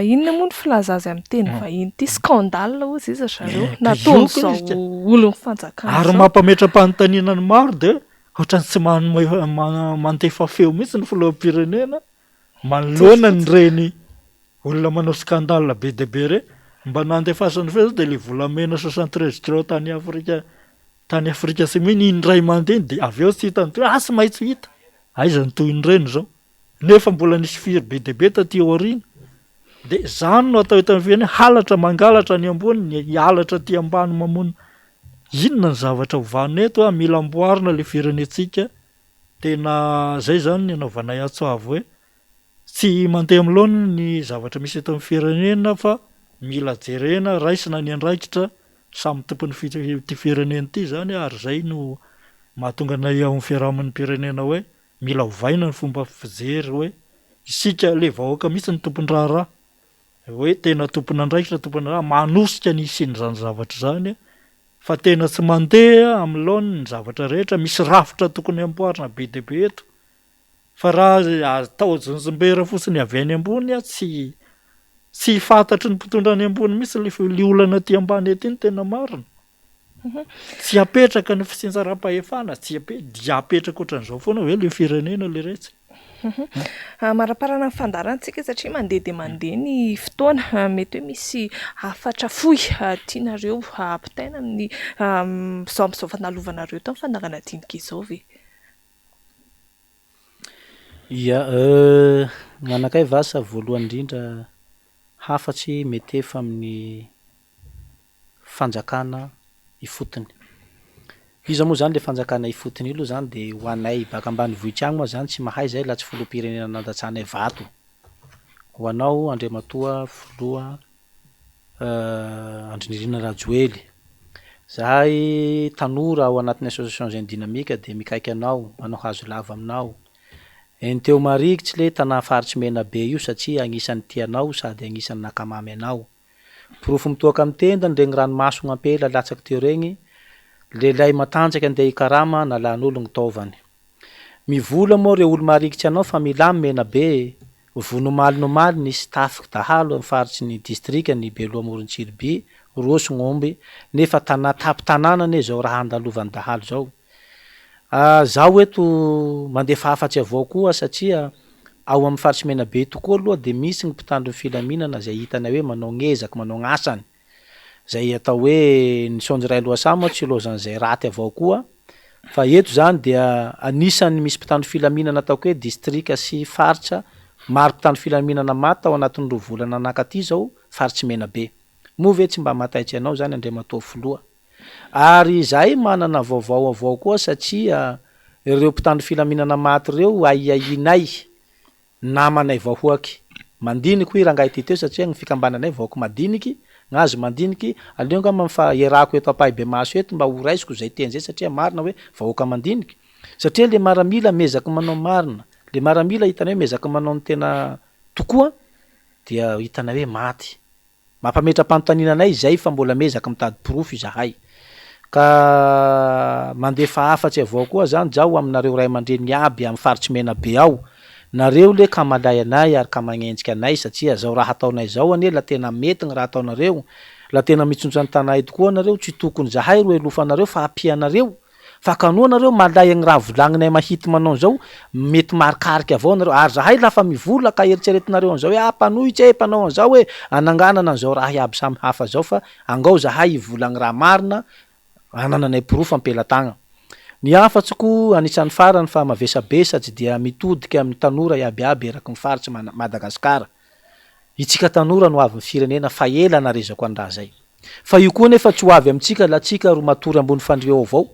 inona moa ny filaza azy amin'ny teny vahiny ty scandale ozy izy zareo nataon'izao olo mifanjakana ary mampametra-panontaniana ny maro de ohatrany tsy mandefa feo mihitsy ny filoham-pirenena manoloana ny reny olona manao scandale be deabe re mba nandefasany feo de le volamena 73 kilo tany Afrika Atsimo iny indray mandeha de avy eo tsy hitany tsy maintsy hita aiza ny toy ny reny zao nefa mbola nisy firy be deabe taty aoriana de zany no atao eto amin'ny firenena halatra mangalatra ny ambony ny halatra ty ambany mamono inona ny zavatra hovana eto mila amboarina le firenetsika tena zay zany ny anaovanay Atsoavo hoe tsy mandeha miloana ny zavatra misy eto amin'ny firenena fa mila jerena raisina ny andraikitra samy tompony ty firenena ty zany ary zay no mahatonga anay ao amin'ny fiarahamon'ny pirenena hoe mila hovaina ny fomba fijery hoe isika le vahoaka mihitsy ny tompony raharaha hoe tena tompony andraikitra tompony raha manosika ny isiny zany zavatra zany fa tena tsy mandeha amin'ny laony ny zavatra rehetra misy rafitra tokony amboarina be deabe eto fa raha atao jonjombera fotsiny avy any ambony tsy fantatry ny mpitondra any ambony mihitsy le olana ty ambany ety iny tena marina tsy apetraka ny fisinjaram-pahefana dia apetraka ohatran'izao foana hoe le firenena le retsy maraparana ny fandarantsika satria mandeha de mandeha ny fotoana mety hoe misy afatra foy tianareo ampitaina amin'ny zao fanalovanareo tao fandarana dinika izao ve ia manakay vasa voalohany indrindra hafatsy mety efa amin'ny fanjakana ifotony iza moa zany le fanjakana ifotony io aloha zany de ho anay baka ambany vohitra agny moa zany tsy mahay zay laha tsy filoham-pirenena nandatsanay vato ho anao Andriamatoa Filoha Andrinirina Rajoely zahay tanora ao anatin'ny association Jeune Dynamique de mikaiky anao manao hazo lava aminao enteo marikitsy le tanà faritsy mena be io satria agnisan'ny tianao sady agnisan'ny nakamamy anao pirofo mitoaka amin'ny tendany regny ranomaso ampela latsaky teo regny lehilahy matanjaky andeha hikarama nalan'olo gny taovany mivola moa reo olo marikitsy anao fa milamy mena be vonomaly nisy tafiky dahalo amin'ny faritsy ny distrika ny Beloha Morontsirby Rosy Ngomby nefa tapy-tanàna ane zao raha andalovany dahalo zao zaho eto mandefa afatsy avao koa satria ao amin'ny faritsy mena be tokoa aloha de misy ny mpitandro ny filaminana zay hitana hoe manao ngezaka manao ngasany zay atao hoe ny sonjiray loasamo tsy lozan'izay raty avao koa fa eto zany dia anisan'ny misy mpitandro filaminana ataoko hoe distrika sy faritra maro mpitandro filaminana maty ao anatin'ny roa volana anakaty zao faritsy mena be moa ve tsy mba mataitsy anao zany Andriamatoa Filoha ary zahay manana vaovao avao koa satria ireo mpitandro filaminana maty reo aiainay namanay vahoaky mandiniky hoy rangahy ty teo satria ny fikambananay vahoaky madiniky gnazo mandiniky aleo nga mafa iarako eto apahy be maso eto mba ho raisiko zay tenizay satria marina hoe vahoaka mandiniky satria le maramila mezaky manao marina le maramila hitana hoe mezaky manao ny tena tokoa dia hitana hoe maty mampametram-panotaninanay zay fa mbola mezaky mitady profy zahay ka mandefa afatsy avao koa zany zaho aminareo ray aman-dreny aby amin'ny faritsy mena be ao nareo le ka malay anay ary ka magnenjika anay satria zao raha ataonay zao ane la tena mety gny raha ataonareo la tena mitsontsy ny tanay tokoa nareo tsy tokony zahay ro elofanareo fa ampianareo fa kanoa nareo malay gny raha volagninay mahity manao zao mety marikariky avao nareo ary zahay lafa mivola ka eritseretinareo an'zao hoe panohitsy mpanao an'zao hoe ananganana an'zao raha iaby samy hafa zao fa angao zahay ivolagny raha marina anananay profo ampelatagna ny afatsiko anisan'ny farany fa mavesabesatsy dia mitodika amin'ny tanora iabiaby eraky ny faritsy Madagasikara itsika tanora no avy ny firenena fa ela narezako andraha zay fa io koa nefa tsy ho avy amitsika la tsika ro matory ambony fandrio avao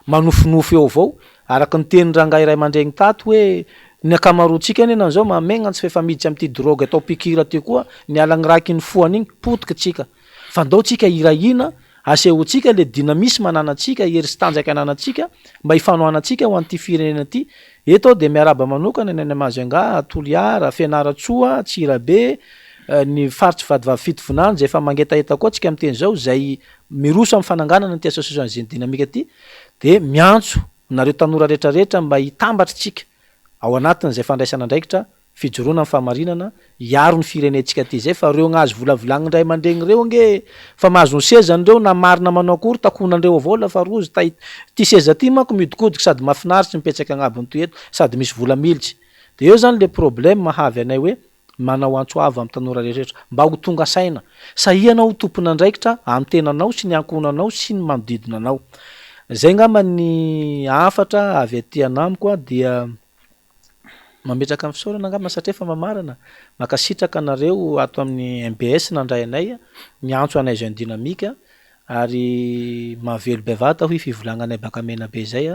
manofinofy eo avao araky ny teny rangahy ray aman-dreny tato hoe ny akamaroantsika nena zao mamegna tsy fefa miditsy amty drogue atao pikira ty koa ny alagny raky ny foany igny potiky tsika fa ndao tsika irahina asehotsika le dinamisme ananatsika ery sy tanjaky ananatsika mba hifanoanatsika ho an'ty firenena ty eto de miaraba manokana neny Majunga Toliara Fianaratsoa Tsirabe ny faritsy vadivavy fito vonany zay efa mangetaeta koa tsika am'teny zao zay miroso amin'ny fananganana ty association zeny dinamika ty de miantso nareo tanora rehetrarehetra mba hitambatry tsika ao anatin'izay fandraisana andraikitra fijoroana amin'ny fahamarinana iaro ny firenetsika ty zay fa reo gnazy volavolagny ndray mandregny reo nge fa mahazo ny sezany reo na marina manao akory takonandreo avao lafa rozy ty seza ty manko midikodiky sady mafinaritsy mipetsaky agnabony toeto sady misy vola militsy de eo zany le problème mahavy anay hoe manao antsoava amin'ny tanora rehetrarehetra mba ho tonga saina sahianao ho tompona andraikitra amin'ny tenanao sy ny ankonanao sy ny manodidina anao zay ngamba ny afatra avy aty anamiko dia mametraka amin'ny fisaorana ngamba satria fa mamarana makasitraka anareo ato amin'ny MBS nandray anay miantso anay zay dinamika ary mavelo bevata hoy fivolagnanay baka mena be zay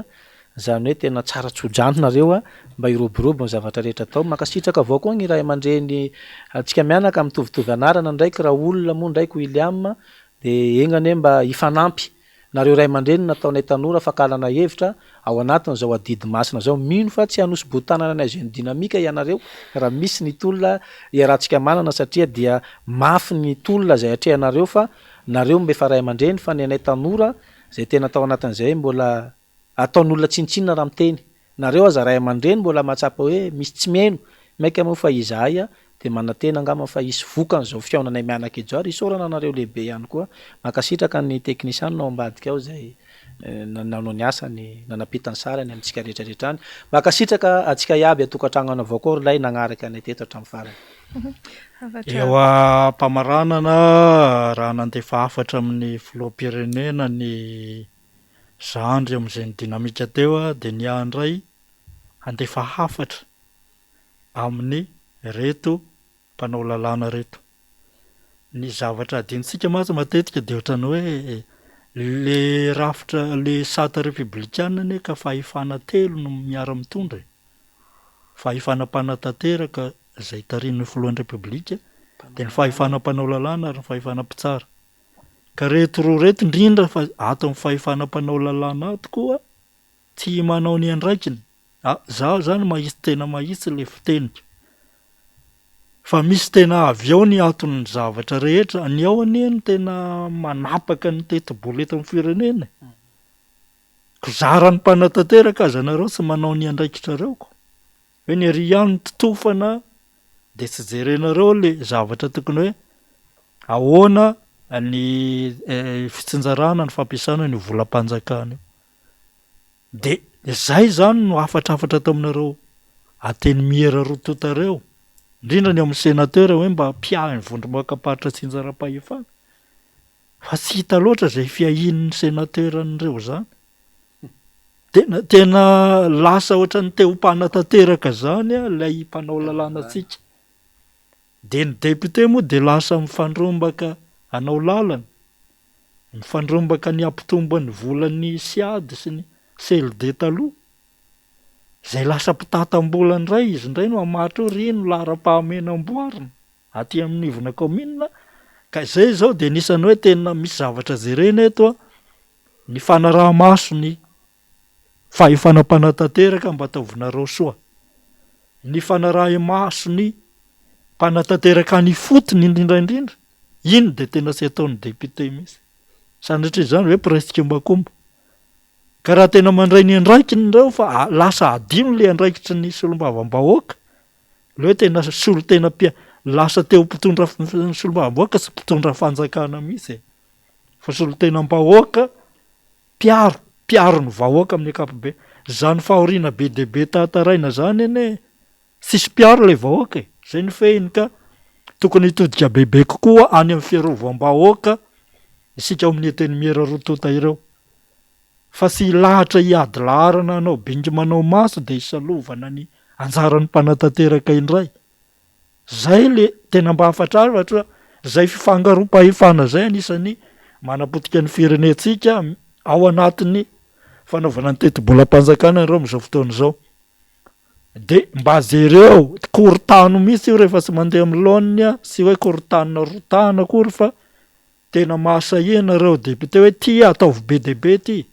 zany hoe tena tsara tsodrano nareo mba iroborobo ny zavatra rehetra atao makasitraka avao koa ny ray aman-dreny atsika mianaka mitovitovy anarana ndraiky Raoul moa ndraiky William de egnane mba hifanampy nareo ray aman-dreny nataonay tanora fa kalana hevitra ao anatiny zao adidy masina zao mino fa tsy hanosy botanana anay zay dinamika ianareo raha misy ny tolona iarahantsika manana satria dia mafy ny tolona zay atrehanareo fa nareo mba efa ray aman-dreny fa ny anay tanora zay tena tao anatin'izay mbola ataon'olona tsinitsinina raha miteny nareo aza ray aman-dreny mbola mahatsapa hoe misy tsy miaino maika moa fa izahay de manatena angamba fa isy vokany zao fiaonanay mianaka ejo ary isorana nareo lehibe ihany koa makasitraka ny teknisiany nao ambadika ao zay nanao ny asany nanapitany sarany amitsika rehetrarehetra any makasitraka atsika iaby atokantragnona avao koa lay nagnaraka anay teto hatramin'ny farany eo mpamaranana raha nandefa afatra amin'ny filoham-pirenena ny zandry am'izay ny dinamika teo de ny andray andefa hafatra amin'ny reto mpanao lalàna reto ny zavatra adinitsika maza matetika de ohatrany hoe le rafitra le sata republikana ne ka fahefana telo no miara-mitondra fahefanam-panatanteraka zay tarin'ny filohan'ny republika de ny fahefanam-panao lalàna ary ny fahefanam-pitsara ka reto roa reto indrindra fa ato amin'ny fahefanam-panao lalàna ato koa tsy manao ny andraikiny zaho zany mahitsy tena mahitsy le fitenika fa misy tena avy ao ny aton'ny zavatra rehetra ny ao anieny tena manapaka ny teti-bola eto amin'ny firenena zarany mpanatanteraka aza nareo tsy manao ny andraikitrareo ko hoe ny ary ihany ny totofana de tsy jerenareo le zavatra tokony hoe ahoana ny fitsinjarana ny fampiasana ny volam-panjakana de zay zany no afatrafatra taminareo ateny miera rototareo indrindra ny amin'ny sénateur hoe mba piahiny vondrombakaparitra tsinjaram-pahefana fa tsy hita loatra zay fiahin'ny sénateur an'ireo zany tena lasa ohatra ny teo mpanatanteraka zany lay mpanao lalàna atsika de ny député moa de lasa mifandrombaka anao lalana mifandrombaka ny ampitombany volan'ny siady sy ny CLD taloha zay lasa mpitatam-bola ndray izy indray no amatra hoe reno lara-pahamena amboarina aty amin'ny ivona commune. Ka izay zao de nisany hoe tena misy zavatra jerena eto a, ny fanaraha-maso ny fahefanam-panatanteraka mba ataovinareo soa, ny fanaraha-maso ny mpanatanteraka ny fotony indrindraindrindra, iny de tena sy ataon'ny député mihitsy, sanatria izany hoe presque mbakombo. Ka raha tena mandray ny andraikiny reo fa lasa adino le andraikitry ny solombavam-bahoaka, le hoe tena solo tena lasa teo mpitondra solombavam-bahoaka sy mpitondra fanjakana mihitsy fa solo tena mbahoaka piaro ny vahoaka amin'ny akapobe. Zany fahoriana be dehibe tataraina zany ane sisy piaro le vahoaka zay ny fehiny, ka tokony hitodika bebe kokoa any amin'ny fiarovam-bahoaka isika amin'ny teny miera rotota ireo, fa sy lahatra hiady laharana anao bingy manao maso de isalovana ny anjaran'ny mpanatanteraka indray. Zay le tena mba afatraratra, zay fifangaroam-pahefana zay anisany manapotika ny firenentsika ao anatin'ny fanaovana ny teti-bolam-panjakana ireo amin'izao fotoana izao. De mba jereo korotano mihitsy io rehefa sy mandeha amin'ny laoniny, sy hoe korotanina rotana akory fa tena mahasahena reo député hoe ty ataovy be dehibe ty.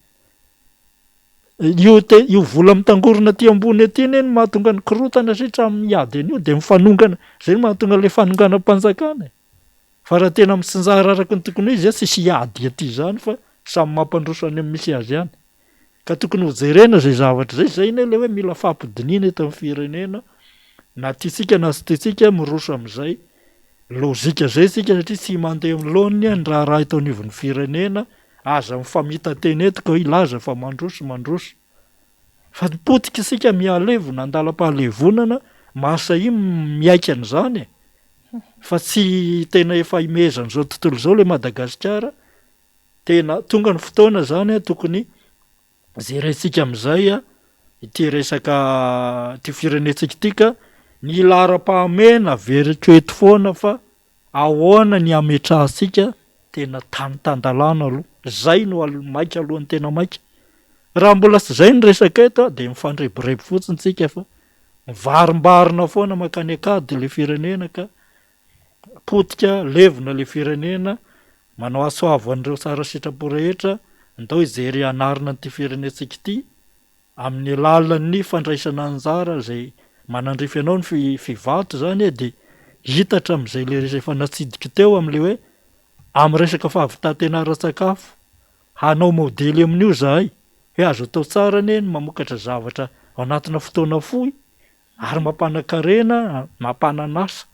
Io vola mitangorona ty ambony aty neny mahatonga ny korotana sitra miady an'io de mifanongana, zay mahatonga le fanongana-panjakana. Fa raha tena misinjara araka ny tokony izy sisy hiady aty zany fa samy mampandroso any amin'ny misy azy any. Ka tokony ho jerena zay zavatra zay ne le hoe mila fampidinina eto amin'ny firenena, na tysika na sy tysika miroso amin'izay lôzika zay sika, satria tsy mandeha amin'ny laoniny ny raha eto anivon'ny firenena, aza mifamita teny eto ka ilaza fa mandroso. Fa potika isika mialevona andalam-pahalevonana, masahi miaika an'izany fa tsy tena efa imezana zao tontolo zao le Madagasikara. Tena tonga ny fotoana zany tokony jerentsika amin'izay ity resaka ty firenentsika ity, ka ny lara-pahamena veriko eto foana fa ahoana ny ametrahasika tena tany-tandalana aloha. Zay no maika alohan'ny tena maika. Raha mbola sy zay ny resaka eto de mifandrebireby fotsiny tsika fa varimbarina foana makany akady le firenena, ka potika levona le firenena, manao asoavo an'ireo tsara sitrapo rehetra ndao ijery anarina an'ity firenentsika ity amin'ny alalan'ny fandraisana anjara zay manandrify anao ny fivato zany de hitatra amin'izay le efa natsidika teo amin'le hoe amin'ny resaka fahavitatenara-tsakafo hanao modely amin'io zahay hoe azo atao tsara neny mamokatra zavatra ao anatina fotoana fohy ary mampanakarena, mampananasa,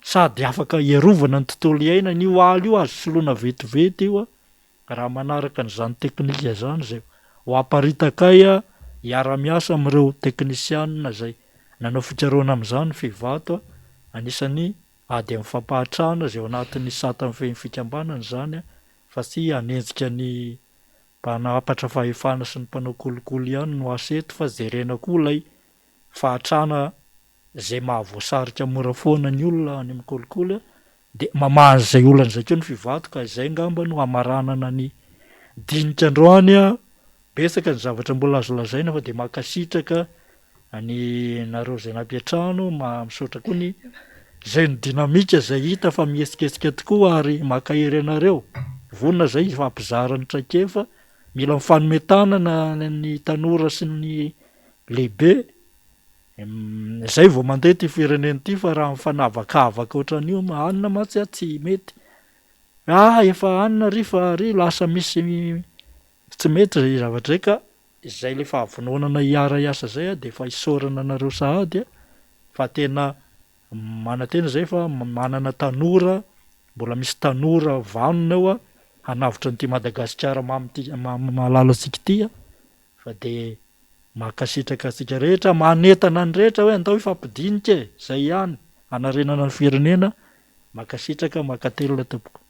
sady afaka iarovana ny tontolo iaina. Ny oaly io azo soloina vetivety io raha manaraka n'izany teknika zany zay ho aparitakay hiara-miasa amin'ireo teknisianina zay nanao fikaroana amin'izany fivato, anisany ady amin'ny fampahatrana zay ao anatin'ny sata amin'ny fikambanana zany, fa tsy hanenjika ny mpanapatra fahefana sy ny mpanao kolokolo ihany no aseto, fa jerena koa ilay fahatrana zay mahavoasarika mora foana ny olona any amin'ny kolokolo, de mamahazy zay olana zay koa ny fivato. Ka izay ngamba no hamaranana ny dinika androany besaka ny zavatra mbola azo lazaina, fa de makasitraka ny nareo zay nampiatrano misaotra koa ny zay ny dinamika zay hita fa mihesikesika tokoa ary makahery anareo vonona zay fampizarany traikefa, mila mifanometana ny tanora sy ny lehibe. Zay vao mandeha ty firenena ty, fa raha mifanavakavaka ohatran'io anina matsy tsy mety. Efa anina rifa ry lasa misy tsy mety zay zavatra zay, ka izay le fahavononana hiara-iasa zay de efa isorana anareo sahady fa tena manantena zay fa manana tanora, mbola misy tanora vanona ao hanavitra n'ity Madagasikara mahalala antsika ity, fa de makasitraka antsika rehetra, manetana ny rehetra hoe andao ifampidinika zay ihany hanarenana ny firenena, makasitraka makatelona tompoko.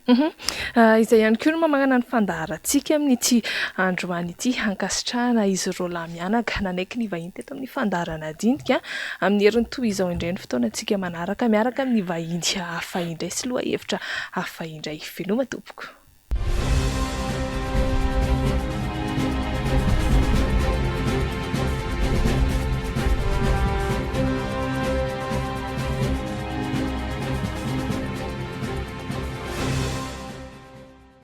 Izay ihany koa no magnana ny fandaharantsika amin'ity androany ity, hankasitrahana izy roa lahy mianaka nanaiky ny vahiny teto amin'ny fandaharana dinika amin'ny herin'ny toy izao indray ny fotoanantsika manaraka miaraka amin'ny vahiny hafa indray sy loha hevitra hafa indray. Veloma tompoko.